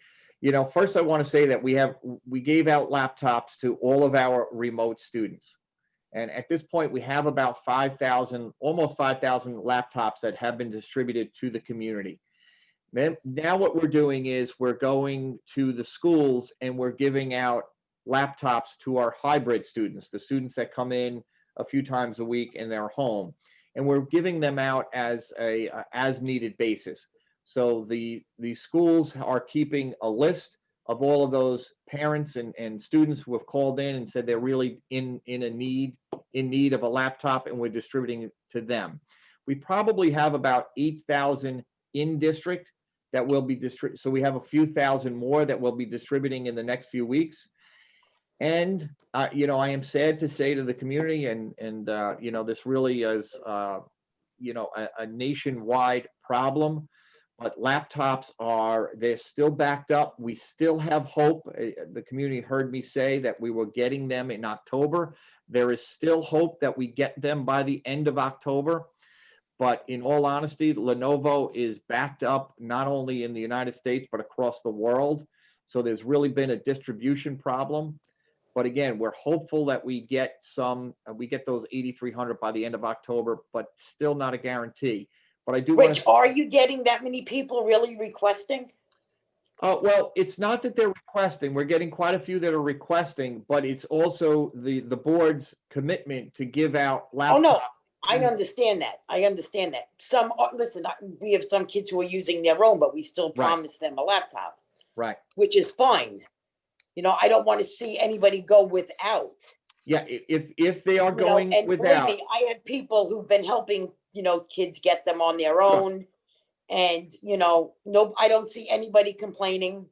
First I want to say that we gave out laptops to all of our remote students. And at this point, we have about almost 5,000 laptops that have been distributed to the community. Now what we're doing is we're going to the schools and we're giving out laptops to our hybrid students, the students that come in a few times a week in their home. And we're giving them out as a as needed basis. So the schools are keeping a list of all of those parents and students who have called in and said they're really in need of a laptop, and we're distributing it to them. We probably have about 8,000 in district that will be distributed. So we have a few thousand more that we'll be distributing in the next few weeks. And I am sad to say to the community, and this really is a nationwide problem. But laptops they're still backed up. We still have hope. The community heard me say that we were getting them in October. There is still hope that we get them by the end of October. But in all honesty, Lenovo is backed up not only in the United States, but across the world. So there's really been a distribution problem. But again, we're hopeful that we get those 8,300 by the end of October, but still not a guarantee. But I do want Rich, are you getting that many people really requesting? Well, it's not that they're requesting. We're getting quite a few that are requesting, but it's also the board's commitment to give out laptops. Oh, no, I understand that. Listen, we have some kids who are using their own, but we still promise them a laptop. Right. Which is fine. I don't want to see anybody go without. Yeah, if they are going and without. believe me, I have people who've been helping, kids get them on their own. And, no, I don't see anybody complaining.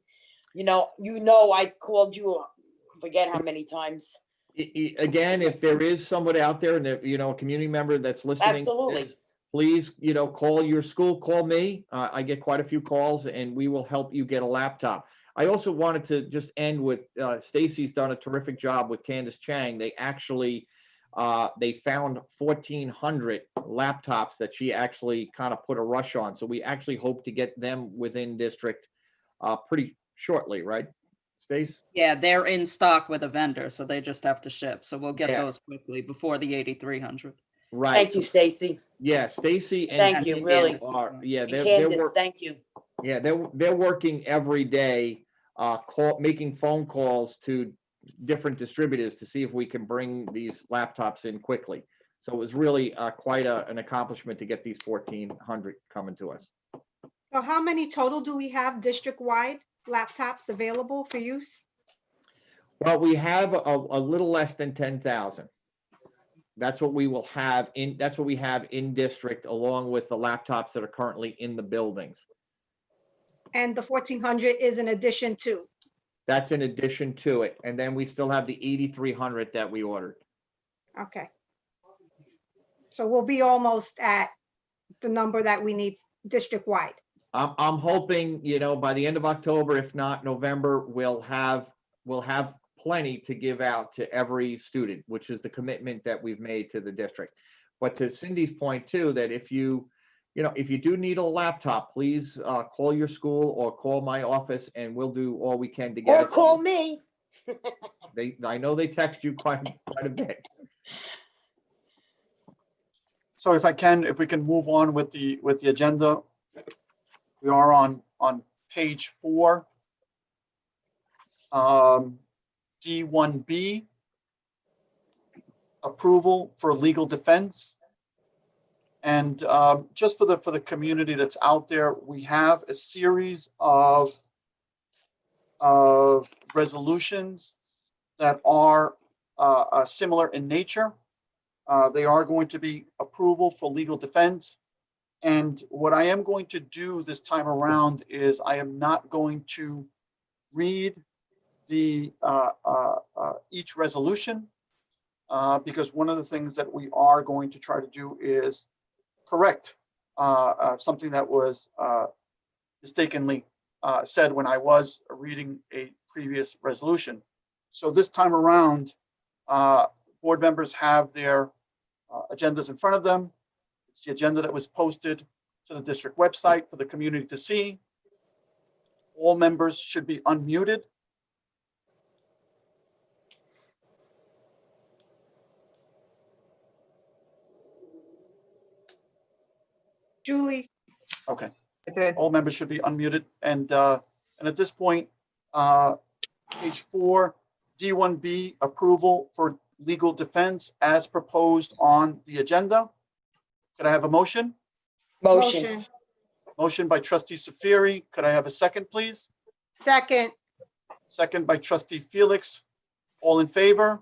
I called you, forget how many times. Again, if there is somebody out there and a community member that's listening, Absolutely. Please, call your school, call me. I get quite a few calls and we will help you get a laptop. I also wanted to just end with Stacy's done a terrific job with Candace Chang. They actually they found 1,400 laptops that she actually kind of put a rush on. So we actually hope to get them within district pretty shortly, right, Stace? Yeah, they're in stock with a vendor, so they just have to ship. So we'll get Yeah. those quickly before the 8,300. Right. Thank you, Stacy. Yeah, Stacy and Thank you, Candace really. are, yeah, And they're Candace, thank you. yeah, they're working every day, making phone calls to different distributors to see if we can bring these laptops in quickly. So it was really quite an accomplishment to get these 1,400 coming to us. So how many total do we have district-wide laptops available for use? Well, we have a little less than 10,000. That's what we will have that's what we have in district, along with the laptops that are currently in the buildings. And the 1,400 is in addition to? That's in addition to it. And then we still have the 8,300 that we ordered. Okay. So we'll be almost at the number that we need district-wide. I'm hoping, by the end of October, if not November, we'll have plenty to give out to every student, which is the commitment that we've made to the district. But to Cindy's point too, that if you do need a laptop, please call your school or call my office and we'll do all we can to get Or it. to call you. me. I know they text you quite a bit. So if we can move on with the agenda. We are on page 4. D1B, approval for legal defense. And just for the community that's out there, we have a series of resolutions that are similar in nature. They are going to be approval for legal defense. And what I am going to do this time around is I am not going to read the each resolution because one of the things that we are going to try to do is correct something that was mistakenly said when I was reading a previous resolution. So this time around, board members have their agendas in front of them. It's the agenda that was posted to the district website for the community to see. All members should be unmuted. Julie, Okay. I did. All members should be unmuted. And at this point, page 4, D1B, approval for legal defense as proposed on the agenda. Could I have a motion? Motion. Motion by trustee Safiri. Could I have a second, please? second, Second by trustee Felix. All in favor?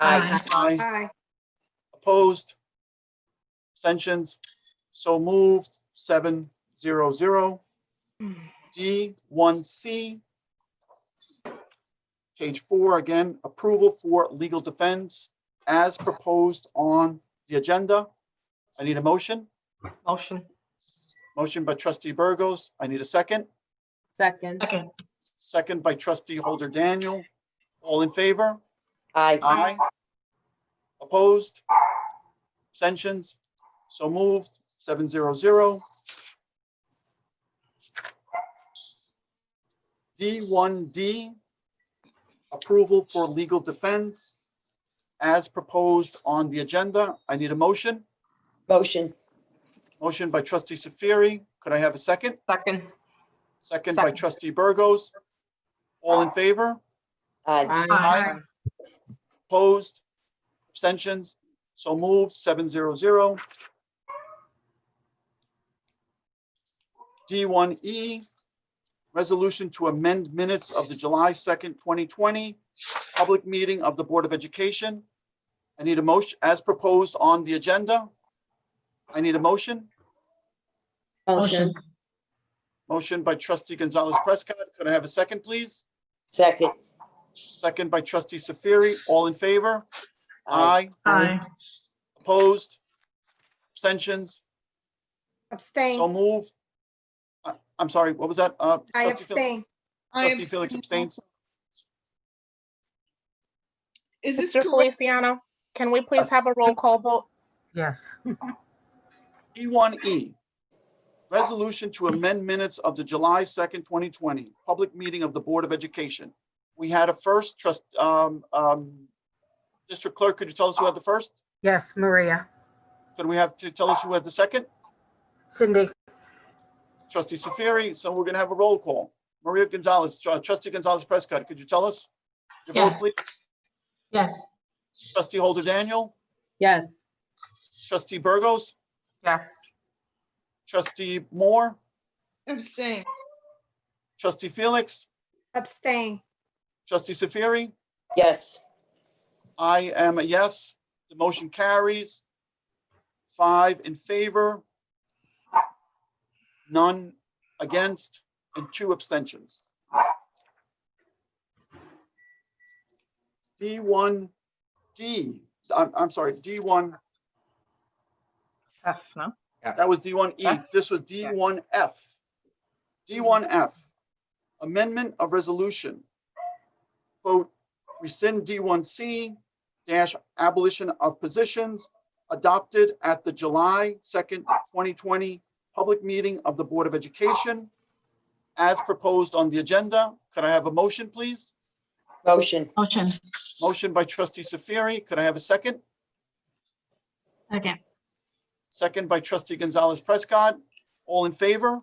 Aye. Aye. aye, Opposed? Abstentions? So moved, 7-0-0. D1C. Page 4, again, approval for legal defense as proposed on the agenda. I need a motion. Motion. Motion by trustee Burgos. I need a second. Second. Second by trustee Holder Daniel. All in favor? Aye. Aye. Opposed? Abstentions? So moved, 7-0-0. D1D, approval for legal defense as proposed on the agenda. I need a motion. Motion. Motion by trustee Safiri. Could I have a second? Second. Second by Second. trustee Burgos. All in favor? Aye. Aye. Opposed? Abstentions? So moved, 7-0-0. D1E, resolution to amend minutes of the July 2nd, 2020 public meeting of the Board of Education. I need a motion as proposed on the agenda. I need a motion. Motion. Motion by trustee Gonzalez Prescott. Could I have a second, please? Second. Second by trustee Safiri. All in favor? Aye. Aye. Opposed? Abstentions? So abstain, moved. I'm sorry, what was that? I Trustee Phil- abstain. Trustee Felix abstains. Is this Mr. correct? Feliciano, can we please Yes. have a roll call vote? Yes. D1E, resolution to amend minutes of the July 2nd, 2020 public meeting of the Board of Education. We had a first. District Clerk, could you tell us who had the first? Yes, Maria. Could we have to tell us who had the second? Cindy. Trustee Safiri. So we're going to have a roll call. Maria Gonzalez, trustee Gonzalez Prescott, could you tell us your vote, Yes. please? Yes. Trustee Holder Daniel, Yes. trustee Burgos, Yes. trustee Moore, Abstain. trustee Felix, Abstain, trustee Safiri. Yes. I am a yes. The motion carries. 5 in favor, none against, and 2 abstentions. D1D, I'm sorry, D1, F, no? that was D1E. F? This was D1F. D1F, amendment of resolution. Quote, rescind D1C dash abolition of positions adopted at the July 2nd, 2020 public meeting of the Board of Education as proposed on the agenda. Could I have a motion, please? Motion. Motion. Motion by trustee Safiri. Could I have a second? Second. Second by trustee Gonzalez Prescott. All in favor?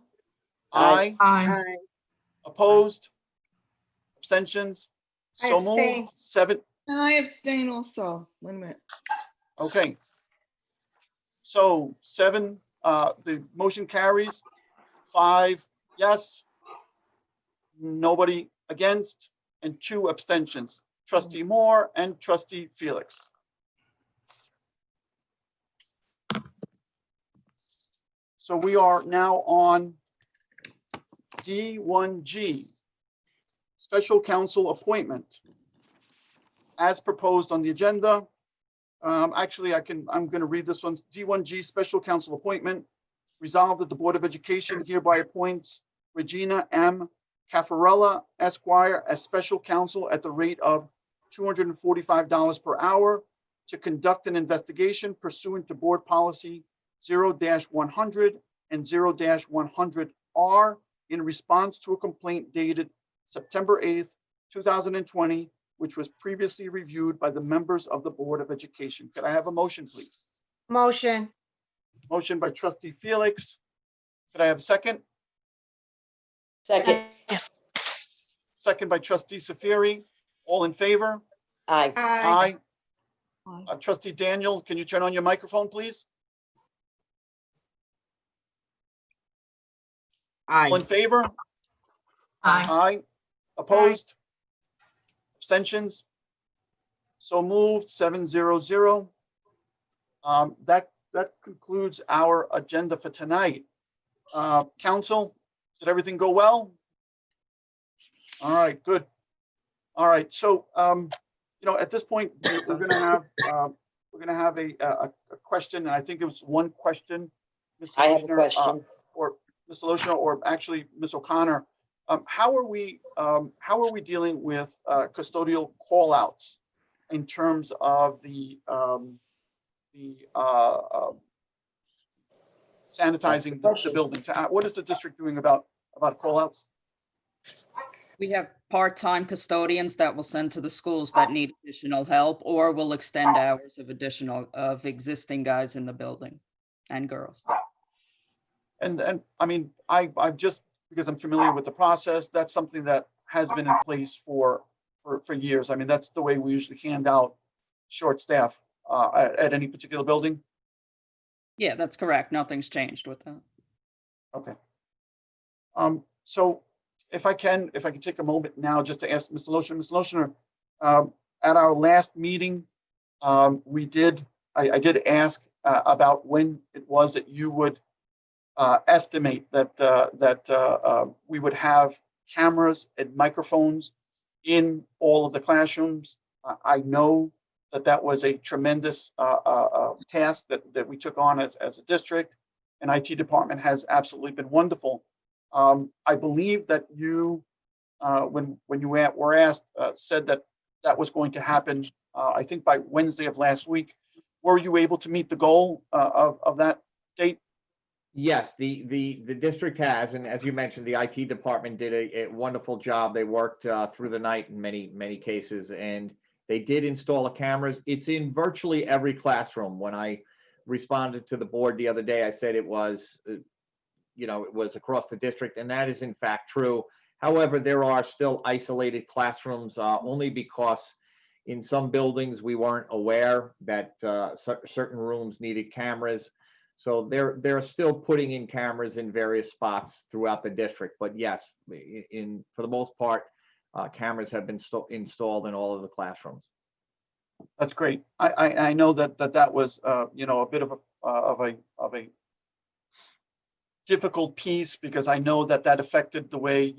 Aye. Aye. Opposed? Abstentions? I So abstain. moved. 7. And I abstain also. Wait a minute. Okay. So 7, the motion carries. 5 yes. Nobody against, and 2 abstentions. Trustee Moore and trustee Felix. So we are now on D1G, special counsel appointment. As proposed on the agenda. Actually, I'm going to read this one. D1G, special counsel appointment. Resolved that the Board of Education hereby appoints Regina M. Caffarella, Esquire, as special counsel at the rate of $245 per hour to conduct an investigation pursuant to board policy 0-100 and 0-100R in response to a complaint dated September 8th, 2020, which was previously reviewed by the members of the Board of Education. Could I have a motion, please? Motion. Motion by trustee Felix. Could I have a second? Second. Second by trustee Safiri. All in favor? Aye. Aye. Trustee Daniel, can you turn on your microphone, please? All in favor? Aye. Aye. Opposed? Abstentions? So moved, 7-0-0. That concludes our agenda for tonight. Council, did everything go well? All right, good. All right, so at this point we're going to have a question, and I think it was one question. Mr. I have a Lochner, question. or Mr. Lochner, or actually Ms. O'Connor. How are we dealing with custodial call-outs in terms of the sanitizing the buildings? What is the district doing about call-outs? We have part-time custodians that will send to the schools that need additional help, or will extend hours of existing guys in the building and girls. And I mean, I've just, because I'm familiar with the process, that's something that has been in place for years. I mean, that's the way we usually hand out short staff at any particular building. Yeah, that's correct. Nothing's changed with that. Okay. So if I can take a moment now just to ask Mr. Lochner. Mr. Lochner, at our last meeting, I did ask about when it was that you would estimate that we would have cameras and microphones in all of the classrooms. I know that was a tremendous task that we took on as a district, and IT department has absolutely been wonderful. I believe that you, when you were asked, said that was going to happen, I think by Wednesday of last week. Were you able to meet the goal of that date? Yes, the district has, and as you mentioned, the IT department did a wonderful job. They worked through the night in many cases, and they did install the cameras. It's in virtually every classroom. When I responded to the board the other day, I said it was, it was across the district, and that is in fact true. However, there are still isolated classrooms only because in some buildings we weren't aware that certain rooms needed cameras. So they're still putting in cameras in various spots throughout the district. But yes, for the most part, cameras have been installed in all of the classrooms. That's great. I know that was a bit of a difficult piece, because I know that affected the way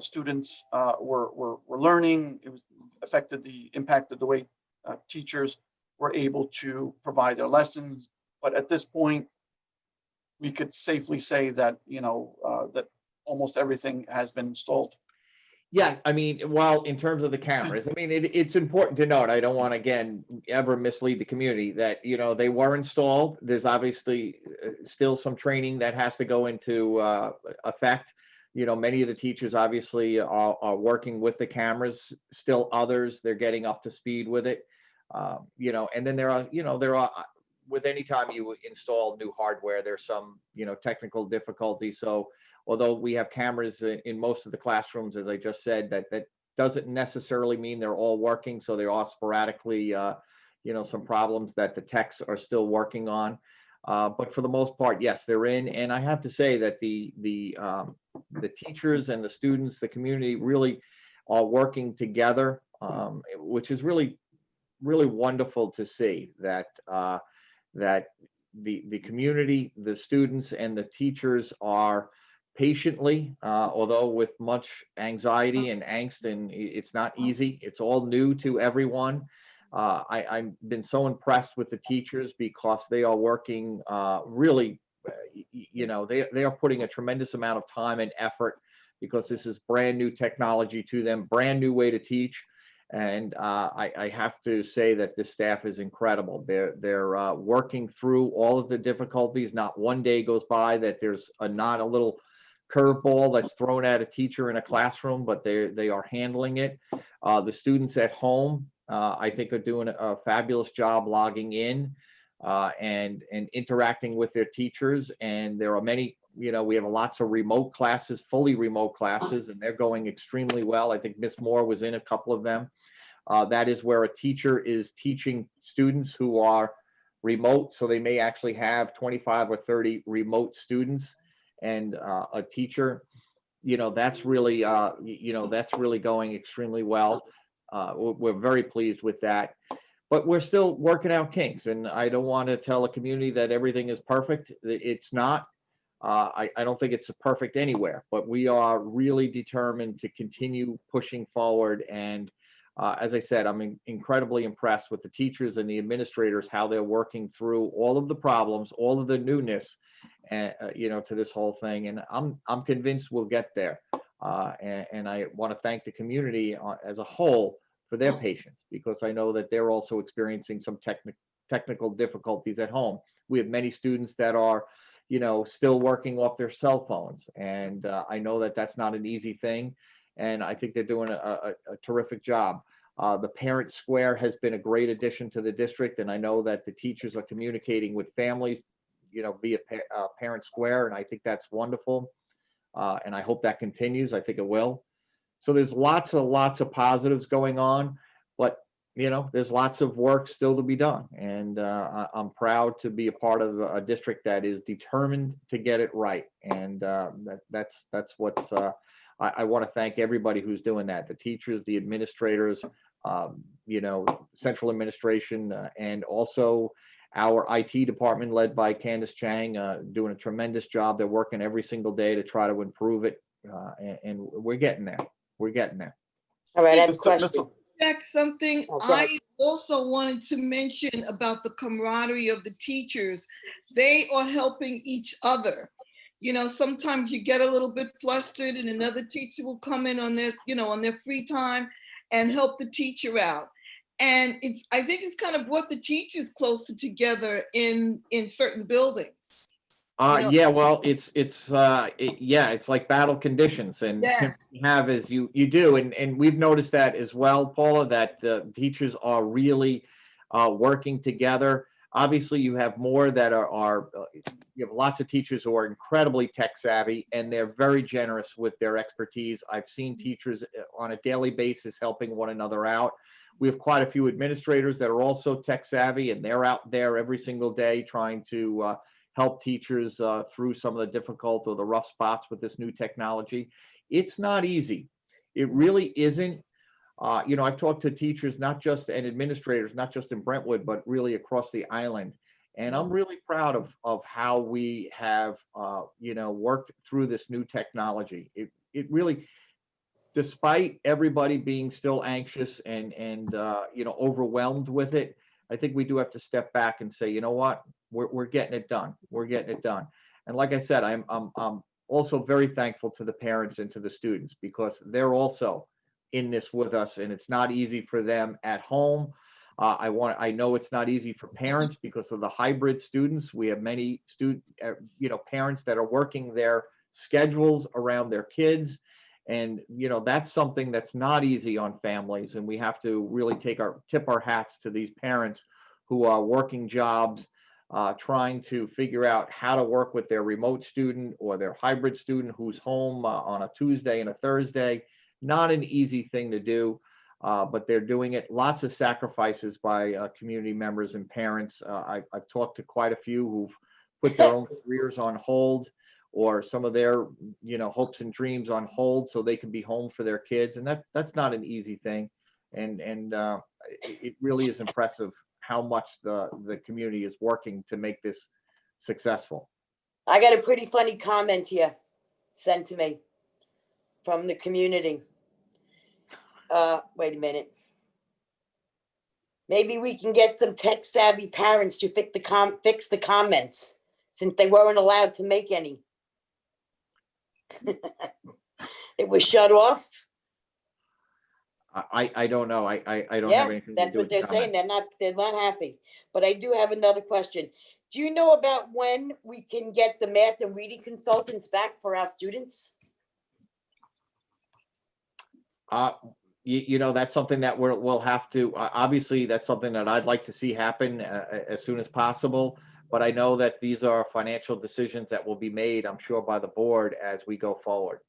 students were learning. It was impacted the way teachers were able to provide their lessons. But at this point, we could safely say that that almost everything has been installed. Yeah, I mean, well, in terms of the cameras, I mean, it's important to note, I don't want to, again, ever mislead the community that, they were installed. There's obviously still some training that has to go into effect. Many of the teachers obviously are working with the cameras, still others, they're getting up to speed with it. And then there are, with any time you install new hardware, there's some, technical difficulties. So although we have cameras in most of the classrooms, as I just said, that doesn't necessarily mean they're all working. So there are sporadically, some problems that the techs are still working on. But for the most part, yes, they're in. And I have to say that the teachers and the students, the community really are working together, which is really, really wonderful to see that that the community, the students, and the teachers are patiently, although with much anxiety and angst, and it's not easy. It's all new to everyone. I've been so impressed with the teachers because they are working really, they are putting a tremendous amount of time and effort because this is brand new technology to them, brand new way to teach. And I have to say that the staff is incredible. They're working through all of the difficulties. Not one day goes by that there's not a little curveball that's thrown at a teacher in a classroom, but they are handling it. The students at home, I think, are doing a fabulous job logging in and interacting with their teachers. And there are many, we have lots of remote classes, fully remote classes, and they're going extremely well. I think Miss Moore was in a couple of them. That is where a teacher is teaching students who are remote. So they may actually have 25 or 30 remote students, and a teacher, that's really, that's really going extremely well. We're very pleased with that, but we're still working out kinks. And I don't want to tell a community that everything is perfect. It's not. I don't think it's perfect anywhere, but we are really determined to continue pushing forward. And as I said, I'm incredibly impressed with the teachers and the administrators, how they're working through all of the problems, all of the newness, to this whole thing. And I'm convinced we'll get there. And I want to thank the community as a whole for their patience, because I know that they're also experiencing some technical difficulties at home. We have many students that are, still working off their cell phones. And I know that that's not an easy thing. And I think they're doing a terrific job. The Parent Square has been a great addition to the district. And I know that the teachers are communicating with families, via Parent Square. And I think that's wonderful. And I hope that continues. I think it will. So there's lots of positives going on, but there's lots of work still to be done. And I'm proud to be a part of a district that is determined to get it right. And that's what's, I want to thank everybody who's doing that. The teachers, the administrators, central administration, and also our IT department led by Candace Chang, doing a tremendous job. They're working every single day to try to improve it. And we're getting there. We're getting there. All right, I have a question. Check something. Oh, go ahead. I also wanted to mention about the camaraderie of the teachers. They are helping each other. Sometimes you get a little bit flustered and another teacher will come in on their, on their free time and help the teacher out. And I think it's kind of brought the teachers closer together in certain buildings. Yeah, well, it's like battle conditions, and Yes. you have as you do, and we've noticed that as well, Paula, that teachers are really working together. Obviously, you have more that are you have lots of teachers who are incredibly tech savvy, and they're very generous with their expertise. I've seen teachers on a daily basis helping one another out. We have quite a few administrators that are also tech savvy, and they're out there every single day trying to help teachers through some of the difficult or the rough spots with this new technology. It's not easy. It really isn't. I've talked to teachers, not just and administrators, not just in Brentwood, but really across the island. And I'm really proud of how we have, worked through this new technology. It really, despite everybody being still anxious and overwhelmed with it, I think we do have to step back and say, you know what, we're getting it done. We're getting it done. And like I said, I'm also very thankful to the parents and to the students because they're also in this with us, and it's not easy for them at home. I know it's not easy for parents because of the hybrid students. We have many parents that are working their schedules around their kids. And, that's something that's not easy on families. And we have to really tip our hats to these parents who are working jobs, trying to figure out how to work with their remote student or their hybrid student who's home on a Tuesday and a Thursday. Not an easy thing to do. But they're doing it. Lots of sacrifices by community members and parents. I've talked to quite a few who've put their own careers on hold or some of their, hopes and dreams on hold so they can be home for their kids. And that's not an easy thing. And it really is impressive how much the community is working to make this successful. I got a pretty funny comment here sent to me from the community. Wait a minute. Maybe we can get some tech savvy parents to fix the comments since they weren't allowed to make any. It was shut off. I don't know. I don't Yeah, have anything to that's do what with they're the saying. comments. They're not happy. But I do have another question. Do you know about when we can get the math and reading consultants back for our students? That's something that we'll have to, obviously, that's something that I'd like to see happen as soon as possible. But I know that these are financial decisions that will be made, I'm sure, by the board as we go forward.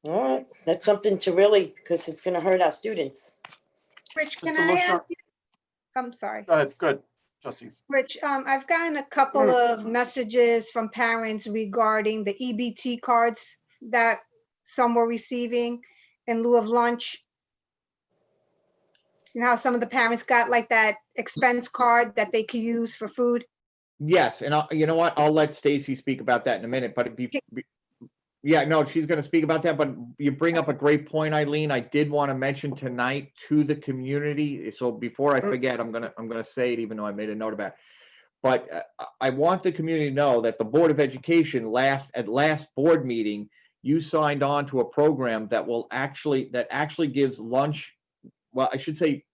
All right, that's something to really, because it's going to hurt our students. Rich, can Mr. I Lusher. ask you? I'm sorry. Go ahead, good, Trustee. Rich, I've gotten a couple of messages from parents regarding the EBT cards that some were receiving in lieu of lunch. You know how some of the parents got like that expense card that they could use for food? Yes, and you know what? I'll let Stacy speak about that in a minute, but yeah, no, she's going to speak about that, but you bring up a great point, Eileen. I did want to mention tonight to the community. So before I forget, I'm going to say it, even though I made a note about it. But I want the community to know that the Board of Education at last board meeting, you signed on to a program that actually gives lunch. Well, I should say,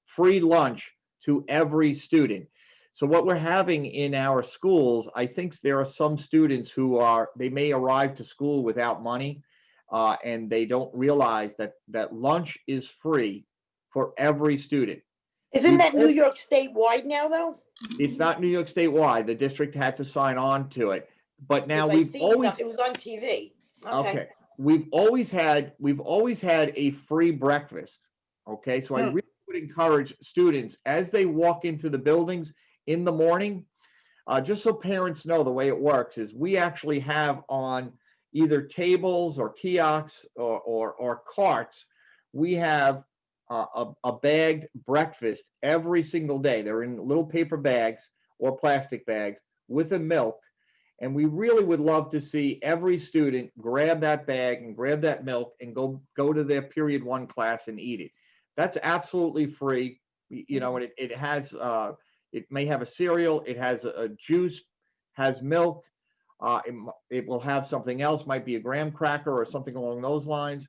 free lunch to every student. So what we're having in our schools, I think there are some students they may arrive to school without money, and they don't realize that lunch is free for every student. Isn't that New York statewide now, though? It's not New York statewide. The district had to sign on to it, but now It was on TV. Okay. We've always had a free breakfast. Okay, so I really would encourage students as they walk into the buildings in the morning, just so parents know the way it works is we actually have on either tables or kiosks or carts, we have a bagged breakfast every single day. They're in little paper bags or plastic bags with a milk. And we really would love to see every student grab that bag and grab that milk and go to their period 1 class and eat it. That's absolutely free. And it has, it may have a cereal, it has a juice, has milk. It will have something else, might be a graham cracker or something along those lines.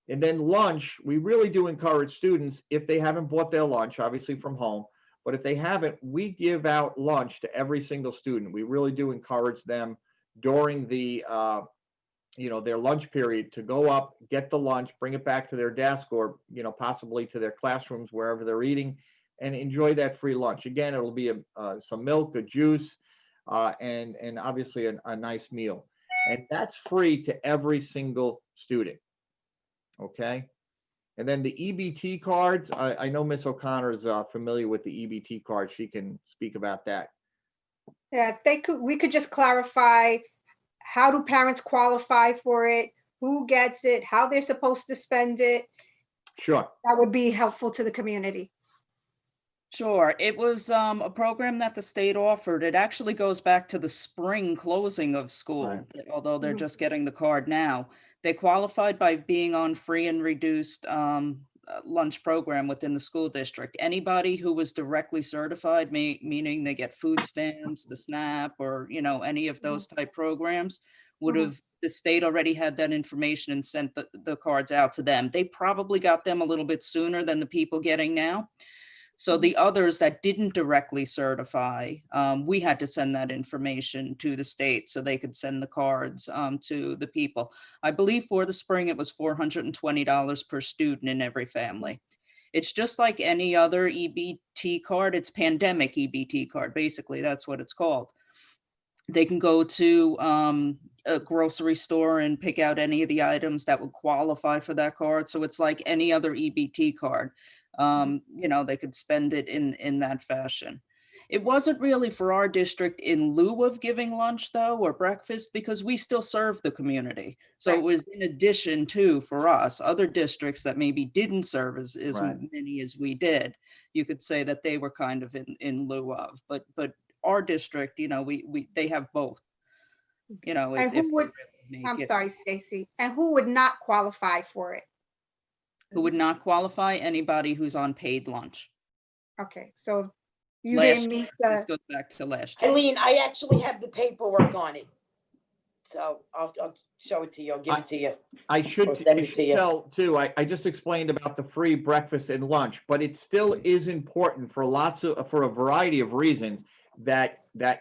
And then lunch, we really do encourage students, if they haven't bought their lunch, obviously from home, but if they haven't, we give out lunch to every single student. We really do encourage them during the, their lunch period to go up, get the lunch, bring it back to their desk or, possibly to their classrooms, wherever they're eating, and enjoy that free lunch. Again, it'll be some milk, a juice, and obviously a nice meal. And that's free to every single student. Okay. And then the EBT cards, I know Miss O'Connor is familiar with the EBT card. She can speak about that. Yeah, we could just clarify, how do parents qualify for it? Who gets it? How they're supposed to spend it? Sure. That would be helpful to the community. Sure. It was a program that the state offered. It actually goes back to the spring closing of school, although they're just getting the card now. They qualified by being on free and reduced lunch program within the school district. Anybody who was directly certified, meaning they get food stamps, the SNAP, or, you know, any of those type programs, would have, the state already had that information and sent the cards out to them. They probably got them a little bit sooner than the people getting now. So the others that didn't directly certify, we had to send that information to the state so they could send the cards to the people. I believe for the spring, it was $420 per student in every family. It's just like any other EBT card. It's pandemic EBT card. Basically, that's what it's called. They can go to a grocery store and pick out any of the items that would qualify for that card. So it's like any other EBT card. You know, they could spend it in that fashion. It wasn't really for our district in lieu of giving lunch though, or breakfast, because we still serve the community. So it was in addition to, for us, other districts that maybe didn't serve as many as we did, you could say that they were kind of in lieu of, but our district, you know, they have both, you know. And who would, I'm sorry, Stacy, and who would not qualify for it? Who would not qualify? Anybody who's on paid lunch. Okay, so you didn't meet This the, goes back to last year. Eileen, I actually have the paperwork on it. So I'll show it to you. I'll give it to you. I should I'll send it to you. tell too, I just explained about the free breakfast and lunch, but it still is important for for a variety of reasons that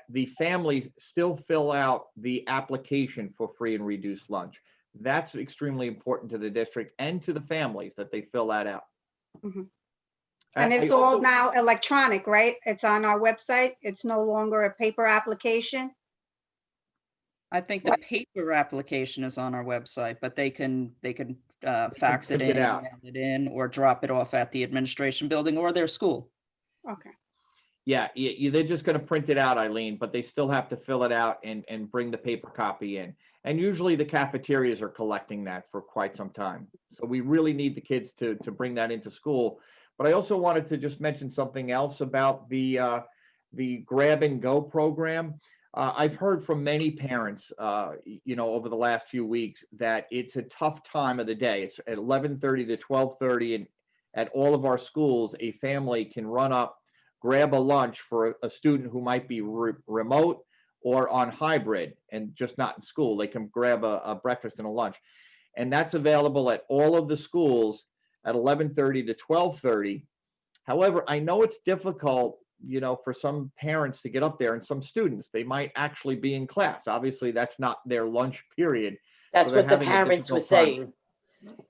the families still fill out the application for free and reduced lunch. That's extremely important to the district and to the families that they fill that out. and it's all now electronic, right? It's on our website. It's no longer a paper application. I think the paper application is on our website, but they can fax it print it in, out. mail it in, or drop it off at the administration building or their school. Okay. Yeah, they're just going to print it out, Eileen, but they still have to fill it out and bring the paper copy in. And usually the cafeterias are collecting that for quite some time. So we really need the kids to bring that into school. But I also wanted to just mention something else about the grab and go program. I've heard from many parents, you know, over the last few weeks that it's a tough time of the day. It's at 11:30 to 12:30, and at all of our schools, a family can run up, grab a lunch for a student who might be remote or on hybrid and just not in school. They can grab a breakfast and a lunch. And that's available at all of the schools at 11:30 to 12:30. However, I know it's difficult, you know, for some parents to get up there, and some students, they might actually be in class. Obviously, that's not their lunch period. That's so they're what the having a parents were difficult time. saying.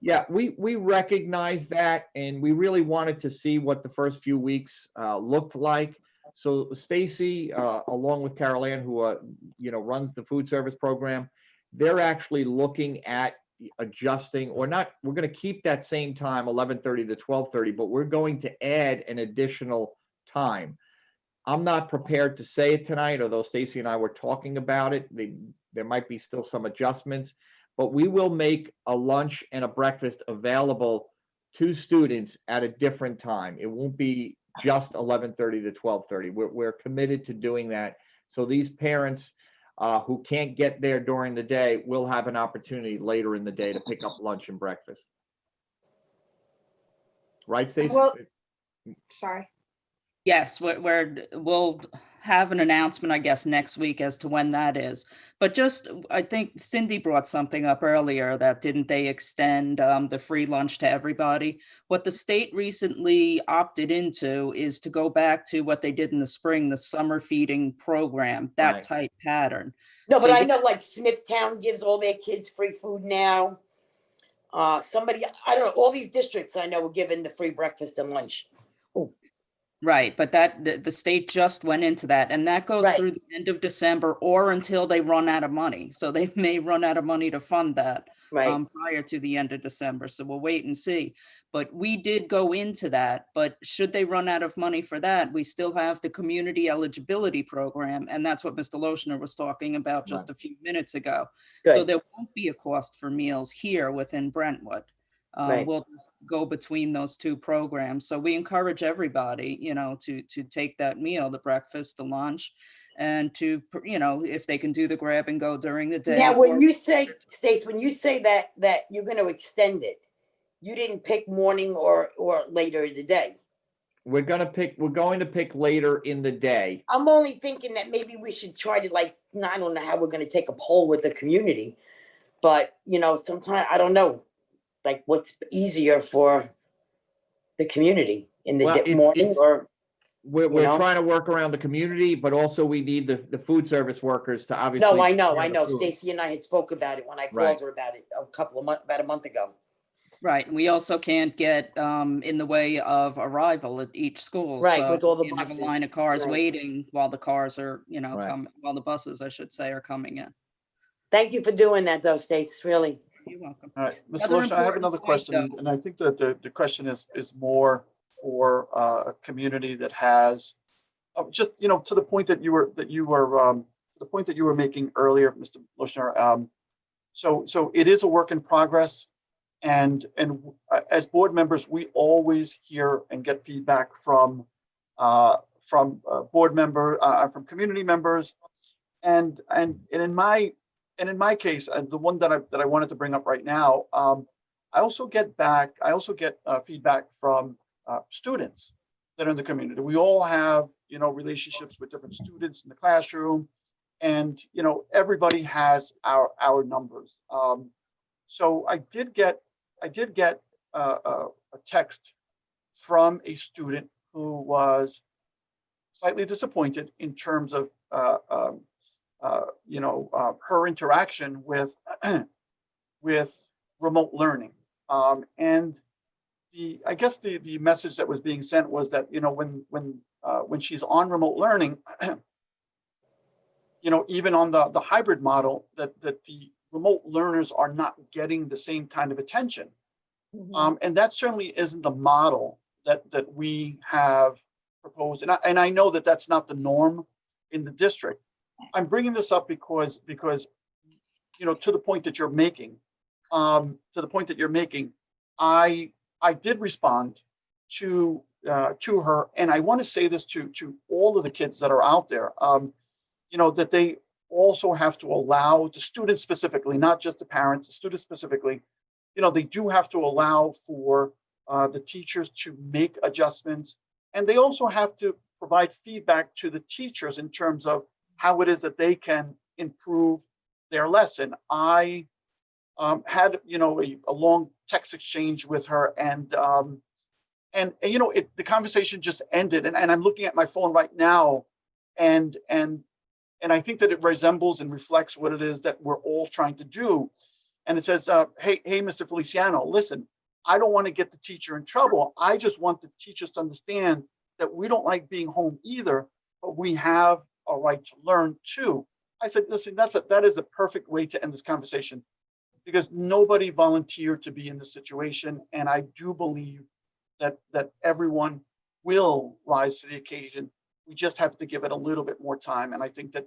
Yeah, we recognize that, and we really wanted to see what the first few weeks looked like. So Stacy, along with Carol Ann, who you know, runs the food service program, they're actually looking at adjusting, or not. We're going to keep that same time, 11:30 to 12:30, but we're going to add an additional time. I'm not prepared to say it tonight, although Stacy and I were talking about it. There might be still some adjustments. But we will make a lunch and a breakfast available to students at a different time. It won't be just 11:30 to 12:30. We're committed to doing that. So these parents who can't get there during the day will have an opportunity later in the day to pick up lunch and breakfast. Right, Stacey? Well, sorry. Yes, we'll have an announcement, I guess, next week as to when that is. But just, I think Cindy brought something up earlier that didn't they extend the free lunch to everybody? What the state recently opted into is to go back to what they did in the spring, the summer feeding program, that Right. type pattern. No, So but I this- know like Smithtown gives all their kids free food now. Somebody, I don't know, all these districts I know were given the free breakfast and lunch. Right, but the state just went into that, and that goes Right. through the end of December or until they run out of money. So they may run out of money to fund that Right. prior to the end of December. So we'll wait and see. But we did go into that. But should they run out of money for that, we still have the community eligibility program, and that's what Mr. Loshner was talking about just a few minutes ago. So Good. there won't be a cost for meals here within Brentwood. Right. We'll just go between those two programs. So we encourage everybody, you know, to take that meal, the breakfast, the lunch, and to, you know, if they can do the grab and go during the day. Now, when or- you say, Stace, when you say that you're going to extend it, you didn't pick morning or later in the day. We're going to pick later in the day. I'm only thinking that maybe we should try to I don't know how we're going to take a poll with the community, but sometimes I don't know, what's easier for the community in the Well, morning or. We're trying to work around the community, but also we need the food service workers to obviously. No, I know. prepare the food. Stacy and I had spoke about it when I called Right. her about it about a month ago. Right, and we also can't get in the way of arrival at each school. Right, so with all the we have buses, a line of cars right. waiting while the cars are, Right. while the buses, I should say, are coming in. Thank you for doing that, though, Stace. Really. You're welcome. All right, Mr. Another Lotion, I have important another point, question, though. and I think that the question is more for a community that has just to the point that you were making earlier, Mr. Lochner. So it is a work in progress, and as board members, we always hear and get feedback from board member, from community members, and in my case, the one that I wanted to bring up right now, I also get feedback from students that are in the community. We all have relationships with different students in the classroom, and everybody has our numbers. So I did get a text from a student who was slightly disappointed in terms of her interaction with with remote learning, and I guess the message that was being sent was that when she's on remote learning, even on the hybrid model, that the remote learners are not getting the same kind of attention. And that certainly isn't the model that we have proposed. And I know that that's not the norm in the district. I'm bringing this up because to the point that you're making, I did respond to her, and I want to say this to all of the kids that are out there, that they also have to allow the students specifically, not just the parents, the students specifically, they do have to allow for the teachers to make adjustments, and they also have to provide feedback to the teachers in terms of how it is that they can improve their lesson. I had a long text exchange with her, and the conversation just ended, and I'm looking at my phone right now, and I think that it resembles and reflects what it is that we're all trying to do. And it says, hey, Mr. Feliciano, listen, I don't want to get the teacher in trouble. I just want the teachers to understand that we don't like being home either, but we have a right to learn too. I said, listen, that is a perfect way to end this conversation, because nobody volunteered to be in this situation. And I do believe that everyone will rise to the occasion. We just have to give it a little bit more time. And I think that,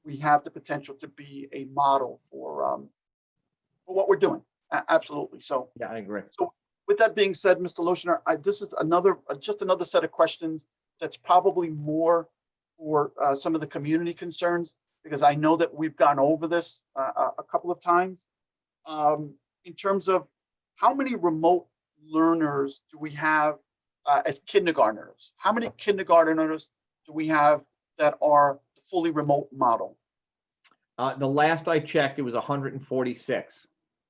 we have the potential to be a model for what we're doing. Absolutely. So Yeah, I agree. So with that being said, Mr. Lochner, this is just another set of questions that's probably more for some of the community concerns, because I know that we've gone over this a couple of times, in terms of how many remote learners do we have as kindergartners? How many kindergartners do we have that are the fully remote model? The last I checked, it was 146.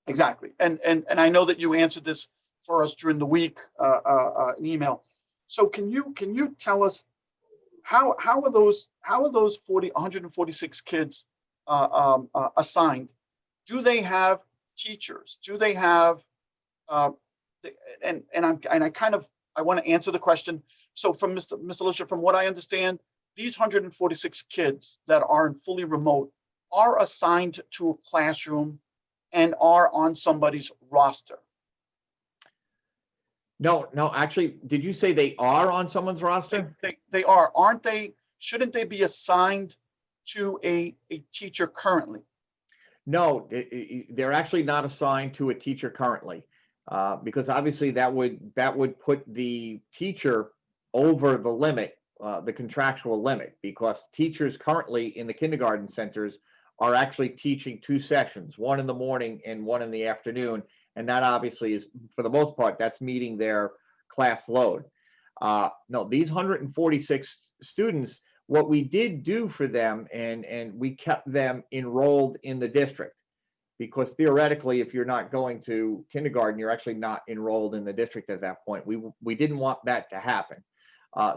Exactly. And I know that you answered this for us during the week, an email. So can you tell us how are those 146 kids assigned? Do they have teachers? Do they have I want to answer the question. So from Mr. Lucia, from what I understand, these 146 kids that are in fully remote are assigned to a classroom and are on somebody's roster. No, actually, did you say they are on someone's roster? They are, aren't they? Shouldn't they be assigned to a teacher currently? No, they're actually not assigned to a teacher currently, because obviously that would put the teacher over the limit, the contractual limit, because teachers currently in the kindergarten centers are actually teaching 2 sessions, one in the morning and one in the afternoon, And that obviously is, for the most part, that's meeting their class load. No, these 146 students, what we did do for them, and we kept them enrolled in the district, because theoretically, if you're not going to kindergarten, you're actually not enrolled in the district at that point. We didn't want that to happen.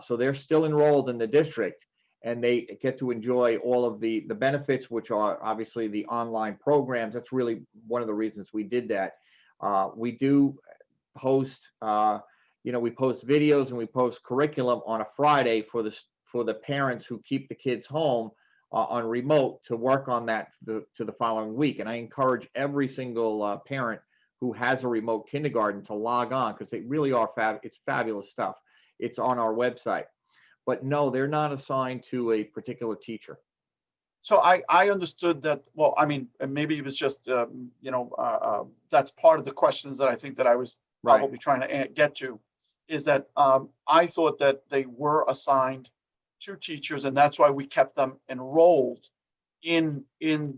So they're still enrolled in the district, and they get to enjoy all of the benefits, which are obviously the online programs. That's really one of the reasons we did that. We do post, we post videos and we post curriculum on a Friday for the parents who keep the kids home on remote to work on that to the following week. And I encourage every single parent who has a remote kindergarten to log on, because they really are it's fabulous stuff. It's on our website. But no, they're not assigned to a particular teacher. So I understood that. Well, I mean, and maybe it was just that's part of the questions that I think that I was probably trying to get to, is that I thought that they were assigned to teachers, and that's why we kept them enrolled in a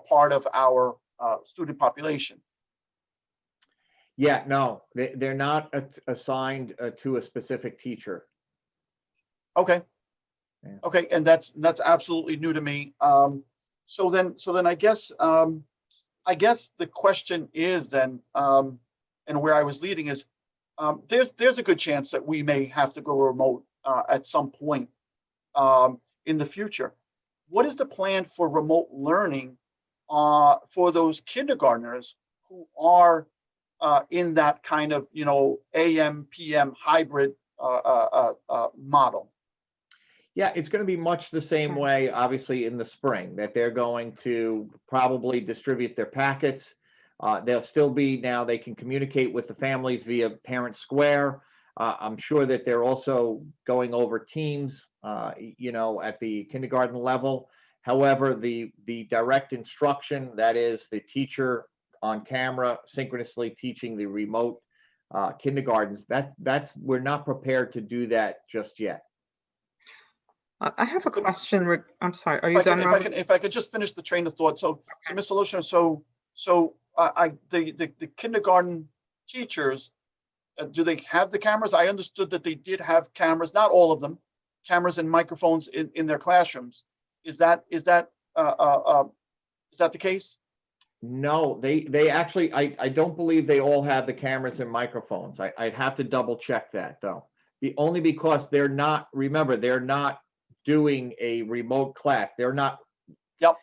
part of our student population. Yeah, no, they're not assigned to a specific teacher. Okay. Yeah. Okay, and that's absolutely new to me. So then I guess the question is then, and where I was leading is, there's a good chance that we may have to go remote at some point in the future. What is the plan for remote learning for those kindergartners who are in that kind of AM PM hybrid model? Yeah, it's going to be much the same way, obviously, in the spring, that they're going to probably distribute their packets. They'll still be, now they can communicate with the families via Parent Square. I'm sure that they're also going over Teams, at the kindergarten level. However, the direct instruction, that is the teacher on camera synchronously teaching the remote kindergartens, we're not prepared to do that just yet. I have a question. I'm sorry. Are you done, Robert? If I could just finish the train of thought. So Mr. Lochner, the kindergarten teachers, do they have the cameras? I understood that they did have cameras, not all of them, cameras and microphones in their classrooms. Is that the case? No, they actually, I don't believe they all have the cameras and microphones. I'd have to double check that, though. Only because they're not doing a remote class. They're not. Yep.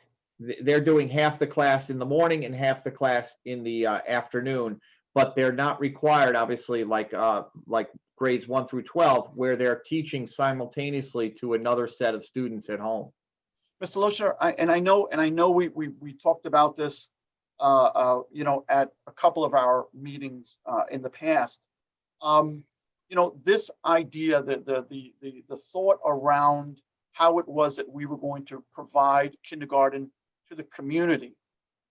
They're doing half the class in the morning and half the class in the afternoon, but they're not required, obviously, like grades 1 through 12, where they're teaching simultaneously to another set of students at home. Mr. Lochner, I know we talked about this, at a couple of our meetings in the past. This idea, the thought around how it was that we were going to provide kindergarten to the community.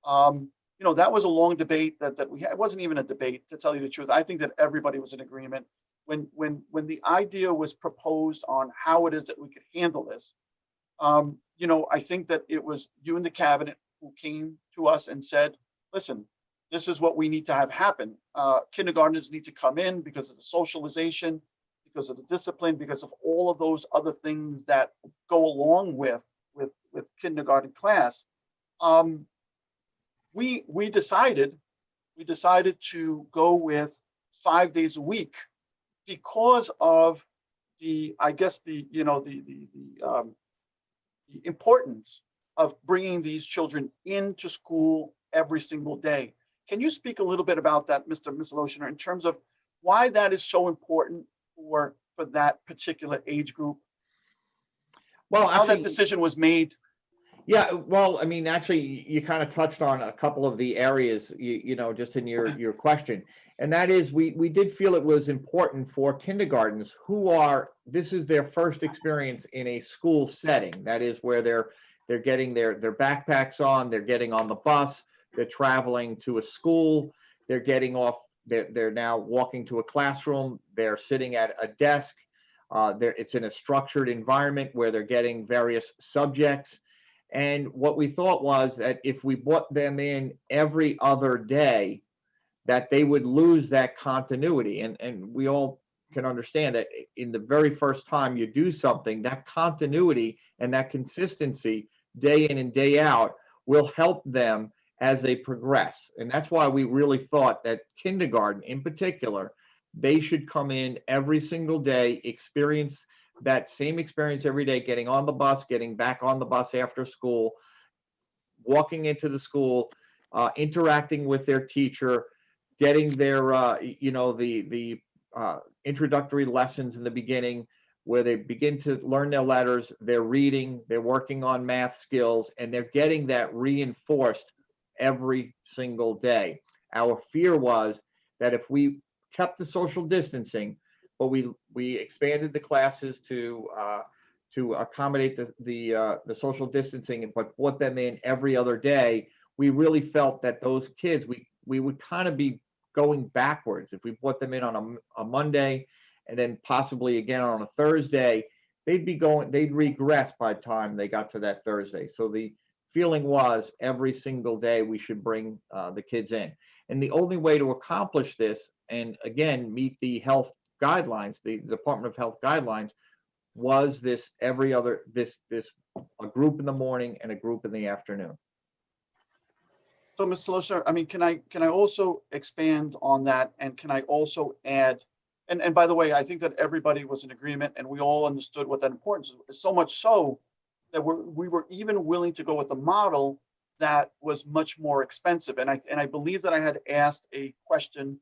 That was a long debate that we had. It wasn't even a debate, to tell you the truth. I think that everybody was in agreement when the idea was proposed on how it is that we could handle this. I think that it was you in the cabinet who came to us and said, listen, this is what we need to have happen. Kindergartners need to come in because of the socialization, because of the discipline, because of all of those other things that go along with kindergarten class. We decided to go with 5 days a week because of the importance of bringing these children into school every single day. Can you speak a little bit about that, Mr. Lochner, in terms of why that is so important for that particular age group? Well, how actually, that decision was made? Yeah, well, I mean, actually, you kind of touched on a couple of the areas, just in your question. And that is, we did feel it was important for kindergartens this is their first experience in a school setting. That is where they're getting their backpacks on, they're getting on the bus, they're traveling to a school, they're getting off, they're now walking to a classroom, they're sitting at a desk. It's in a structured environment where they're getting various subjects. And what we thought was that if we brought them in every other day, that they would lose that continuity. And we all can understand that in the very first time you do something, that continuity and that consistency day in and day out will help them as they progress. And that's why we really thought that kindergarten in particular, they should come in every single day, experience that same experience every day, getting on the bus, getting back on the bus after school, walking into the school, interacting with their teacher, getting their, the introductory lessons in the beginning where they begin to learn their letters, they're reading, they're working on math skills, and they're getting that reinforced every single day. Our fear was that if we kept the social distancing, but we expanded the classes to accommodate the social distancing, but brought them in every other day, we really felt that those kids, we would kind of be going backwards. If we brought them in on a Monday and then possibly again on a Thursday, they'd regress by the time they got to that Thursday. So the feeling was every single day we should bring the kids in. And the only way to accomplish this, and again, meet the health guidelines, the Department of Health guidelines, was this a group in the morning and a group in the afternoon. So, Mr. Lochner, I mean, can I also expand on that, and can I also add, and by the way, I think that everybody was in agreement and we all understood what that importance is, so much so that we were even willing to go with a model that was much more expensive. And I believe that I had asked a question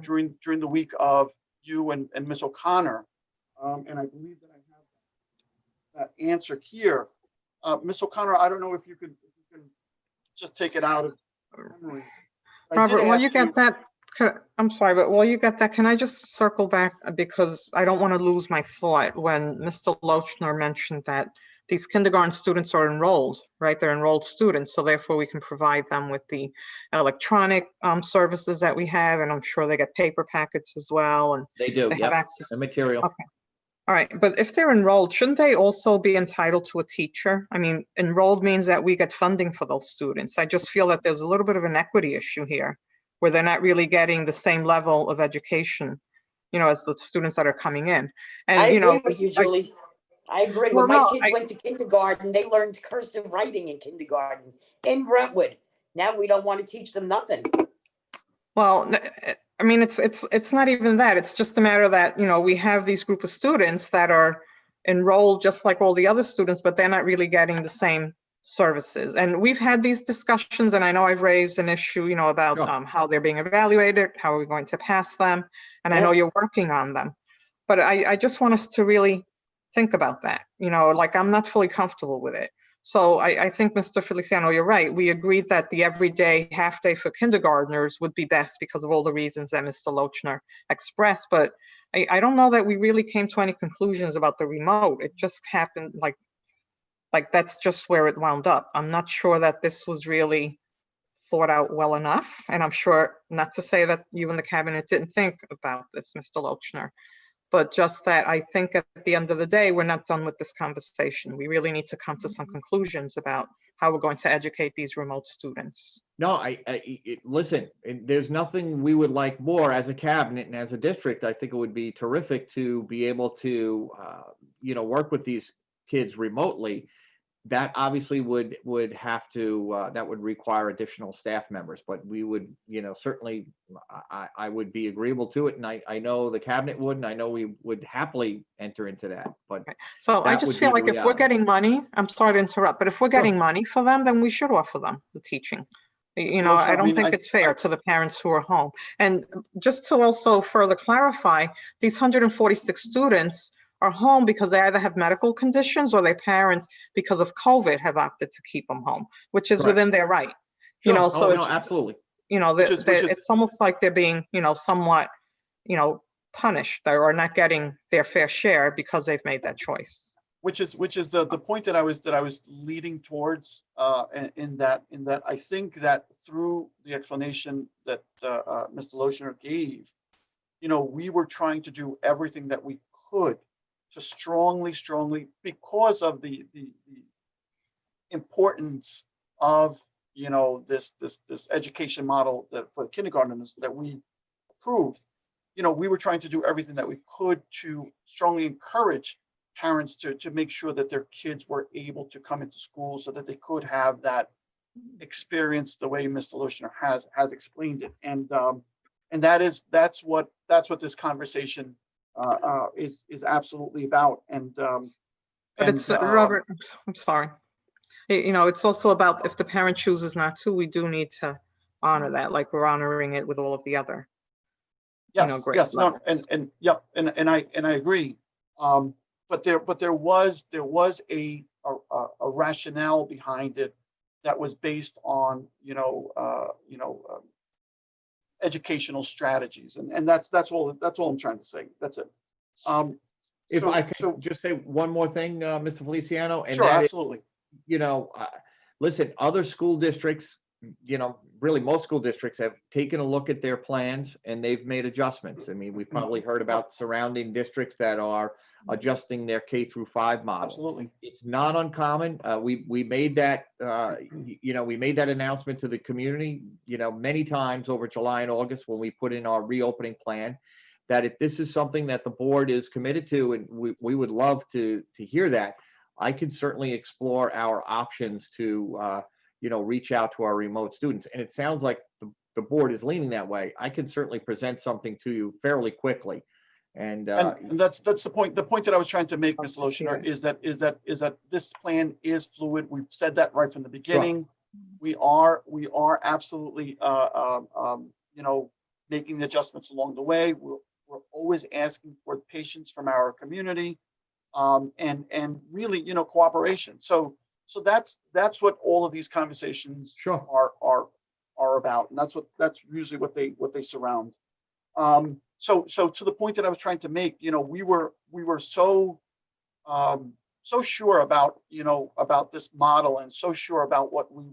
during the week of you and Ms. O'Connor, and I believe that I have that answer here. Ms. O'Connor, I don't know if you can just take it out of memory. Robert, while you get that, I'm sorry, but while you get that, can I just circle back, because I don't want to lose my thought when Mr. Lochner mentioned that these kindergarten students are enrolled, right? They're enrolled students, so therefore we can provide them with the electronic services that we have, and I'm sure they get paper packets as well, and They do, they have access. the material. Okay. All right, but if they're enrolled, shouldn't they also be entitled to a teacher? I mean, enrolled means that we get funding for those students. I just feel that there's a little bit of an equity issue here, where they're not really getting the same level of education, as the students that are coming in. And, I agree with you, Julie. I agree. When Well, my no, kids went to kindergarten, they learned cursive writing in kindergarten in Brentwood. Now we don't want to teach them nothing. Well, I mean, it's not even that. It's just a matter that, we have these group of students that are enrolled just like all the other students, but they're not really getting the same services. And we've had these discussions, and I know I've raised an issue, about Sure. how they're being evaluated, how are we going to pass them? And I know you're working on them. But I just want us to really think about that, like I'm not fully comfortable with it. So I think, Mr. Feliciano, you're right. We agreed that the everyday half day for kindergartners would be best because of all the reasons that Mr. Lochner expressed. But I don't know that we really came to any conclusions about the remote. It just happened like that's just where it wound up. I'm not sure that this was really thought out well enough. And I'm sure, not to say that you and the cabinet didn't think about this, Mr. Lochner, but just that I think at the end of the day, we're not done with this conversation. We really need to come to some conclusions about how we're going to educate these remote students. No, listen, there's nothing we would like more as a cabinet and as a district. I think it would be terrific to be able to, work with these kids remotely. That obviously would have to, that would require additional staff members, but we would, certainly, I would be agreeable to it. And I know the cabinet would, and I know we would happily enter into that, but. Okay. So I just feel like if we're getting money, I'm sorry to interrupt, but if we're getting money for them, then we should offer them the teaching. I don't think it's fair to the parents who are home. And just to also further clarify, these 146 students are home because they either have medical conditions or their parents, because of COVID, have opted to keep them home, which is within their right. Sure. So no, absolutely. It's almost like they're being, somewhat, punished or not getting their fair share because they've made that choice. Which is the point that I was leading towards, in that I think that through the explanation that Mr. Lochner gave, we were trying to do everything that we could to strongly, because of the importance of, this education model that for the kindergartners that we approved, we were trying to do everything that we could to strongly encourage parents to make sure that their kids were able to come into school so that they could have that experience the way Mr. Lochner has explained it. And that's what this conversation is absolutely about. But it's, Robert, I'm sorry. It's also about if the parent chooses not to, we do need to honor that, like we're honoring it with all of the other. Grade Yes, no, levels. and I agree. But there was a rationale behind it that was based on educational strategies, and that's all I'm trying to say. That's it. If So- I could so- just say one more thing, Mr. Feliciano, and Sure, that is, absolutely. listen, other school districts, really most school districts have taken a look at their plans and they've made adjustments. I mean, we've probably heard about surrounding districts that are adjusting their K-5 model. Absolutely. It's not uncommon. We made that, we made that announcement to the community, many times over July and August when we put in our reopening plan, that if this is something that the board is committed to, and we would love to hear that, I could certainly explore our options to, reach out to our remote students. And it sounds like the board is leaning that way. I could certainly present something to you fairly quickly. And that's the point. The point that I was trying to make, Ms. Love to see Lochner, it. is that this plan is fluid. We've said that right from the beginning. We are absolutely making the adjustments along the way. We're always asking for patience from our community, and really cooperation. So that's what all of these conversations are about, and that's usually what they surround. So to the point that I was trying to make, we were so sure about this model, and so sure about what we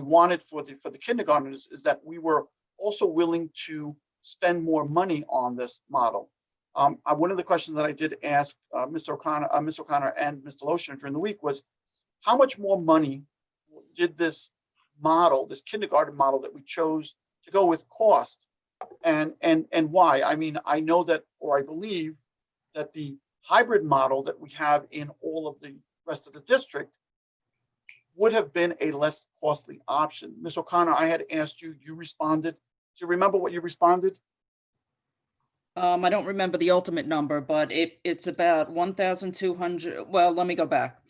wanted for the kindergartners, is that we were also willing to spend more money on this model. One of the questions that I did ask Mr. O'Connor and Mr. Lochner during the week was, how much more money did this kindergarten model that we chose to go with cost, and why? I mean, I know that, or I believe that the hybrid model that we have in all of the rest of the district would have been a less costly option. Ms. O'Connor, I had asked you responded. Do you remember what you responded? I don't remember the ultimate number, but it's about 1,200. Well, let me go back.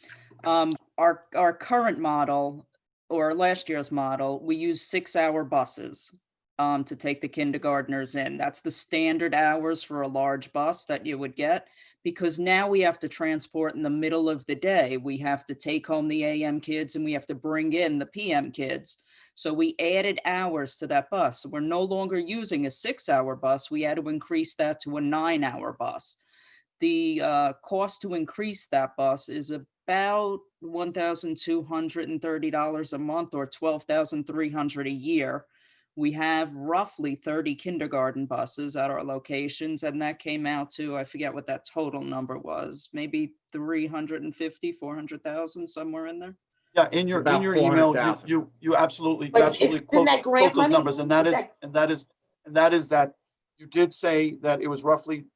Our current model, or last year's model, we use 6-hour buses to take the kindergartners in. That's the standard hours for a large bus that you would get, because now we have to transport in the middle of the day. We have to take home the AM kids and we have to bring in the PM kids. So we added hours to that bus. We're no longer using a 6-hour bus. We had to increase that to a 9-hour bus. The cost to increase that bus is about $1,230 a month, or $12,300 a year. We have roughly 30 kindergarten buses at our locations, and that came out to, I forget what that total number was, maybe 350, 400,000, somewher in there. Yeah, in your About email, 400,000. you absolutely But isn't quote that grant those money? numbers, and that is that you did say that it was roughly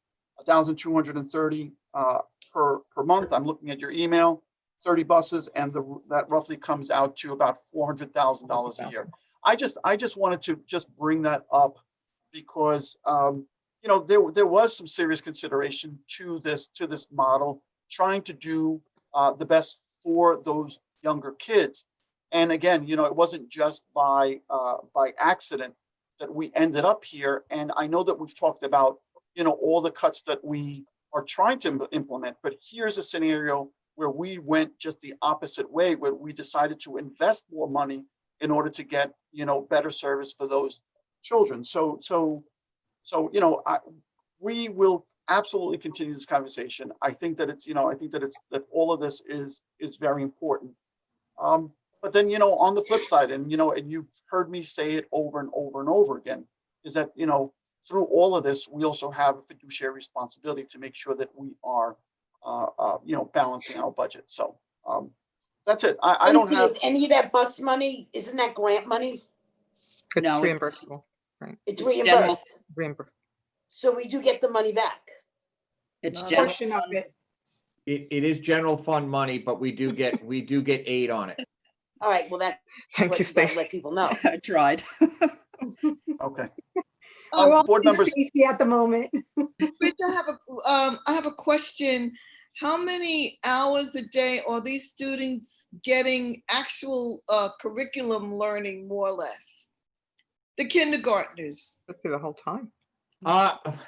1,230 per month. I'm looking at your email, 30 buses, and that roughly comes out to about $400,000 a year. I just wanted to just bring that up because there was some serious consideration to this model, trying to do the best for those younger kids. And again, it wasn't just by accident that we ended up here. And I know that we've talked about all the cuts that we are trying to implement, but here's a scenario where we went just the opposite way, where we decided to invest more money in order to get better service for those children. So we will absolutely continue this conversation. I think that that all of this is very important. But then on the flip side, and you've heard me say it over and over and over again, is that through all of this, we also have a fiduciary responsibility to make sure that we are balancing our budget. So That's it. I don't Stacy, have, is any of that bus money, isn't that grant money? It's No, it- reimbursable, It's It's general- reimbursed. reimbursed. So we do get the money back. It's Not general Portion of fund. it. It is general fund money, but we do get aid on it. All right, well, that's Thank what you, you gotta Stacy. let people know. I tried. okay. We're all Board in members, Stacy at the moment. Rich, I have a question. How many hours a day are these students getting actual curriculum learning, more or less? The kindergartners. Let's do the whole time.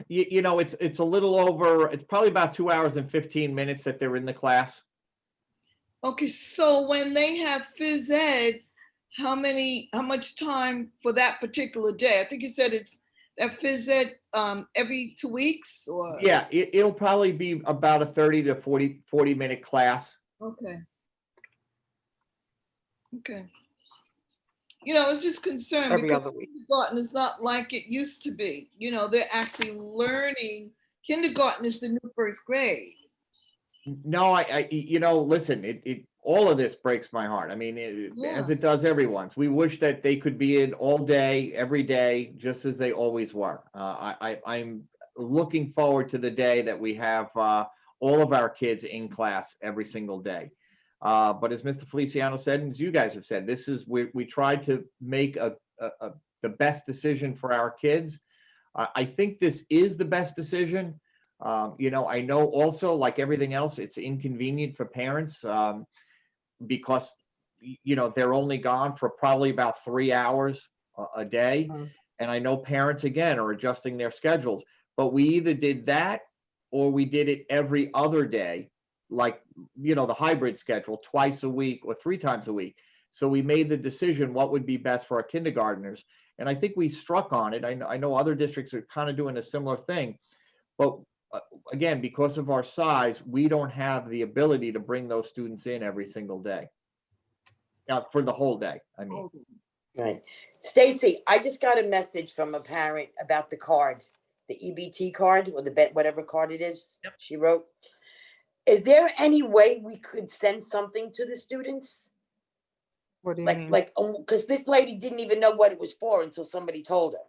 You know, it's a little over, it's probably about 2 hours and 15 minutes that they're in the class. Okay, so when they have phys ed, how much time for that particular day? I think you said it's that phys ed every 2 weeks or? Yeah, it'll probably be about a 30 to 40 minute class. Okay. Okay. You know, it's just concerned Every because other week. kindergarten is not like it used to be. You know, they're actually learning. Kindergarten is the new first grade. No, you know, listen, it all of this breaks my heart. I mean, as it does everyone's. We wish that they could be in all day, every day, just as they always were. I'm looking forward to the day that we have all of our kids in class every single day. But as Mr. Feliciano said, and as you guys have said, this is we tried to make the best decision for our kids. I think this is the best decision. You know, I know also, like everything else, it's inconvenient for parents because, you know, they're only gone for probably about 3 hours a day. Mm-hmm. And I know parents, again, are adjusting their schedules. But we either did that or we did it every other day, like, you know, the hybrid schedule, twice a week or 3 times a week. So we made the decision what would be best for our kindergartners. And I think we struck on it. I know other districts are kind of doing a similar thing. But again, because of our size, we don't have the ability to bring those students in every single day. For the whole day, I mean. Right. Stacy, I just got a message from a parent about the card, the EBT card or the whatever card it is. Yep. She wrote. Is there any way we could send something to the students? What do you mean? Because this lady didn't even know what it was for until somebody told her.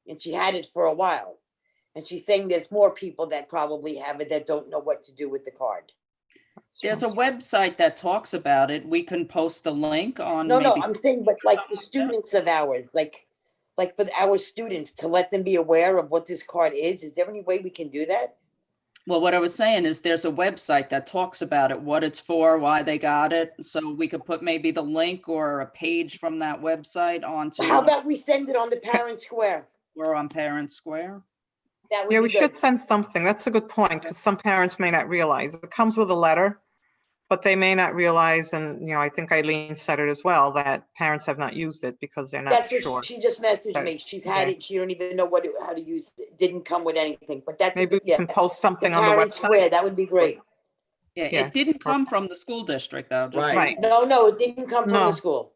And she had it for a while. And she's saying there's more people that probably have it that don't know what to do with the card. There's a website that talks about it. We can post the link on. No, maybe- I'm saying, but like the students of ours, like for our students to let them be aware of what this card is there any way we can do that? Well, what I was saying is there's a website that talks about it, what it's for, why they got it. So we could put maybe the link or a page from that website onto. How about we send it on the Parent Square? We're on Parent Square. That would Yeah, be we good. should send something. That's a good point, because some parents may not realize. It comes with a letter, but they may not realize, and, you know, I think Eileen said it as well, that parents have not used it because they're not That's sure. what she just messaged me. She's had it. She don't even know how to use it. It didn't come with anything, but that's Maybe we can post something on the Parent Square, website. that would be great. Yeah, Yeah. it didn't come from the school district though. Just so Right. you know. No, it didn't come from No. the school.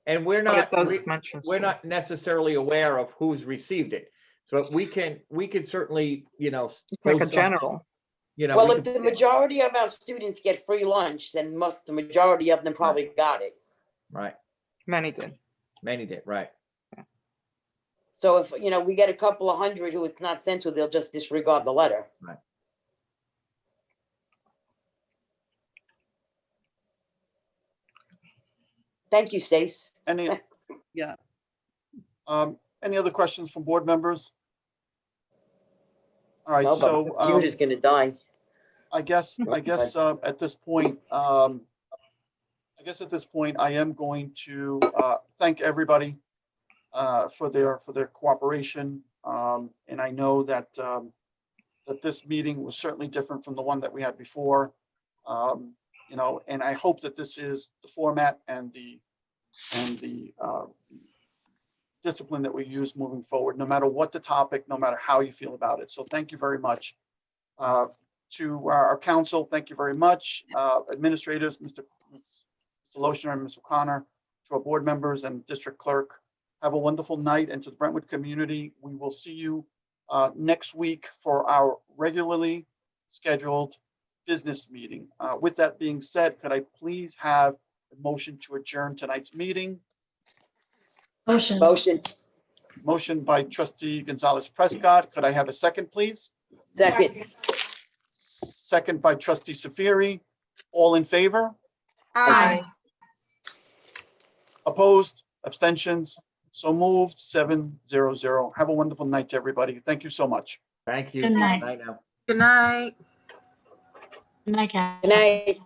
And we're But it not, does mention we're school. not necessarily aware of who's received it. So we could certainly, you know, Like a post some- general. You know, Well, we if could- the majority of our students get free lunch, then the majority of them probably got it. right, Many did. many did, right. So if, we get a couple of hundred who it's not sent to, they'll just disregard the letter. Right. Thank you, Stace. any, Yeah. any other questions from board members? All right, Well, but so, the computer's gonna die. I guess, at this point, I am going to thank everybody for their cooperation. And I know that this meeting was certainly different from the one that we had before. And I hope that this is the format and the discipline that we use moving forward, no matter what the topic, no matter how you feel about it. So thank you very much. To our council, thank you very much. Administrators, Mr. Lochner and Ms. O'Connor, to our board members and district clerk, have a wonderful night. And to the Brentwood community, we will see you next week for our regularly scheduled business meeting. With that being said, could I please have a motion to adjourn tonight's meeting? Motion. Motion, Motion by trustee Gonzalez Prescott. Could I have a second, please? second. Second by trustee Safiri. All in favor? Aye. Opposed? Abstentions? So moved, 7-0-0. Have a wonderful night to everybody. Thank you so much. Thank you. Good night. Night now. Good night. Good night, Kathy. Good night.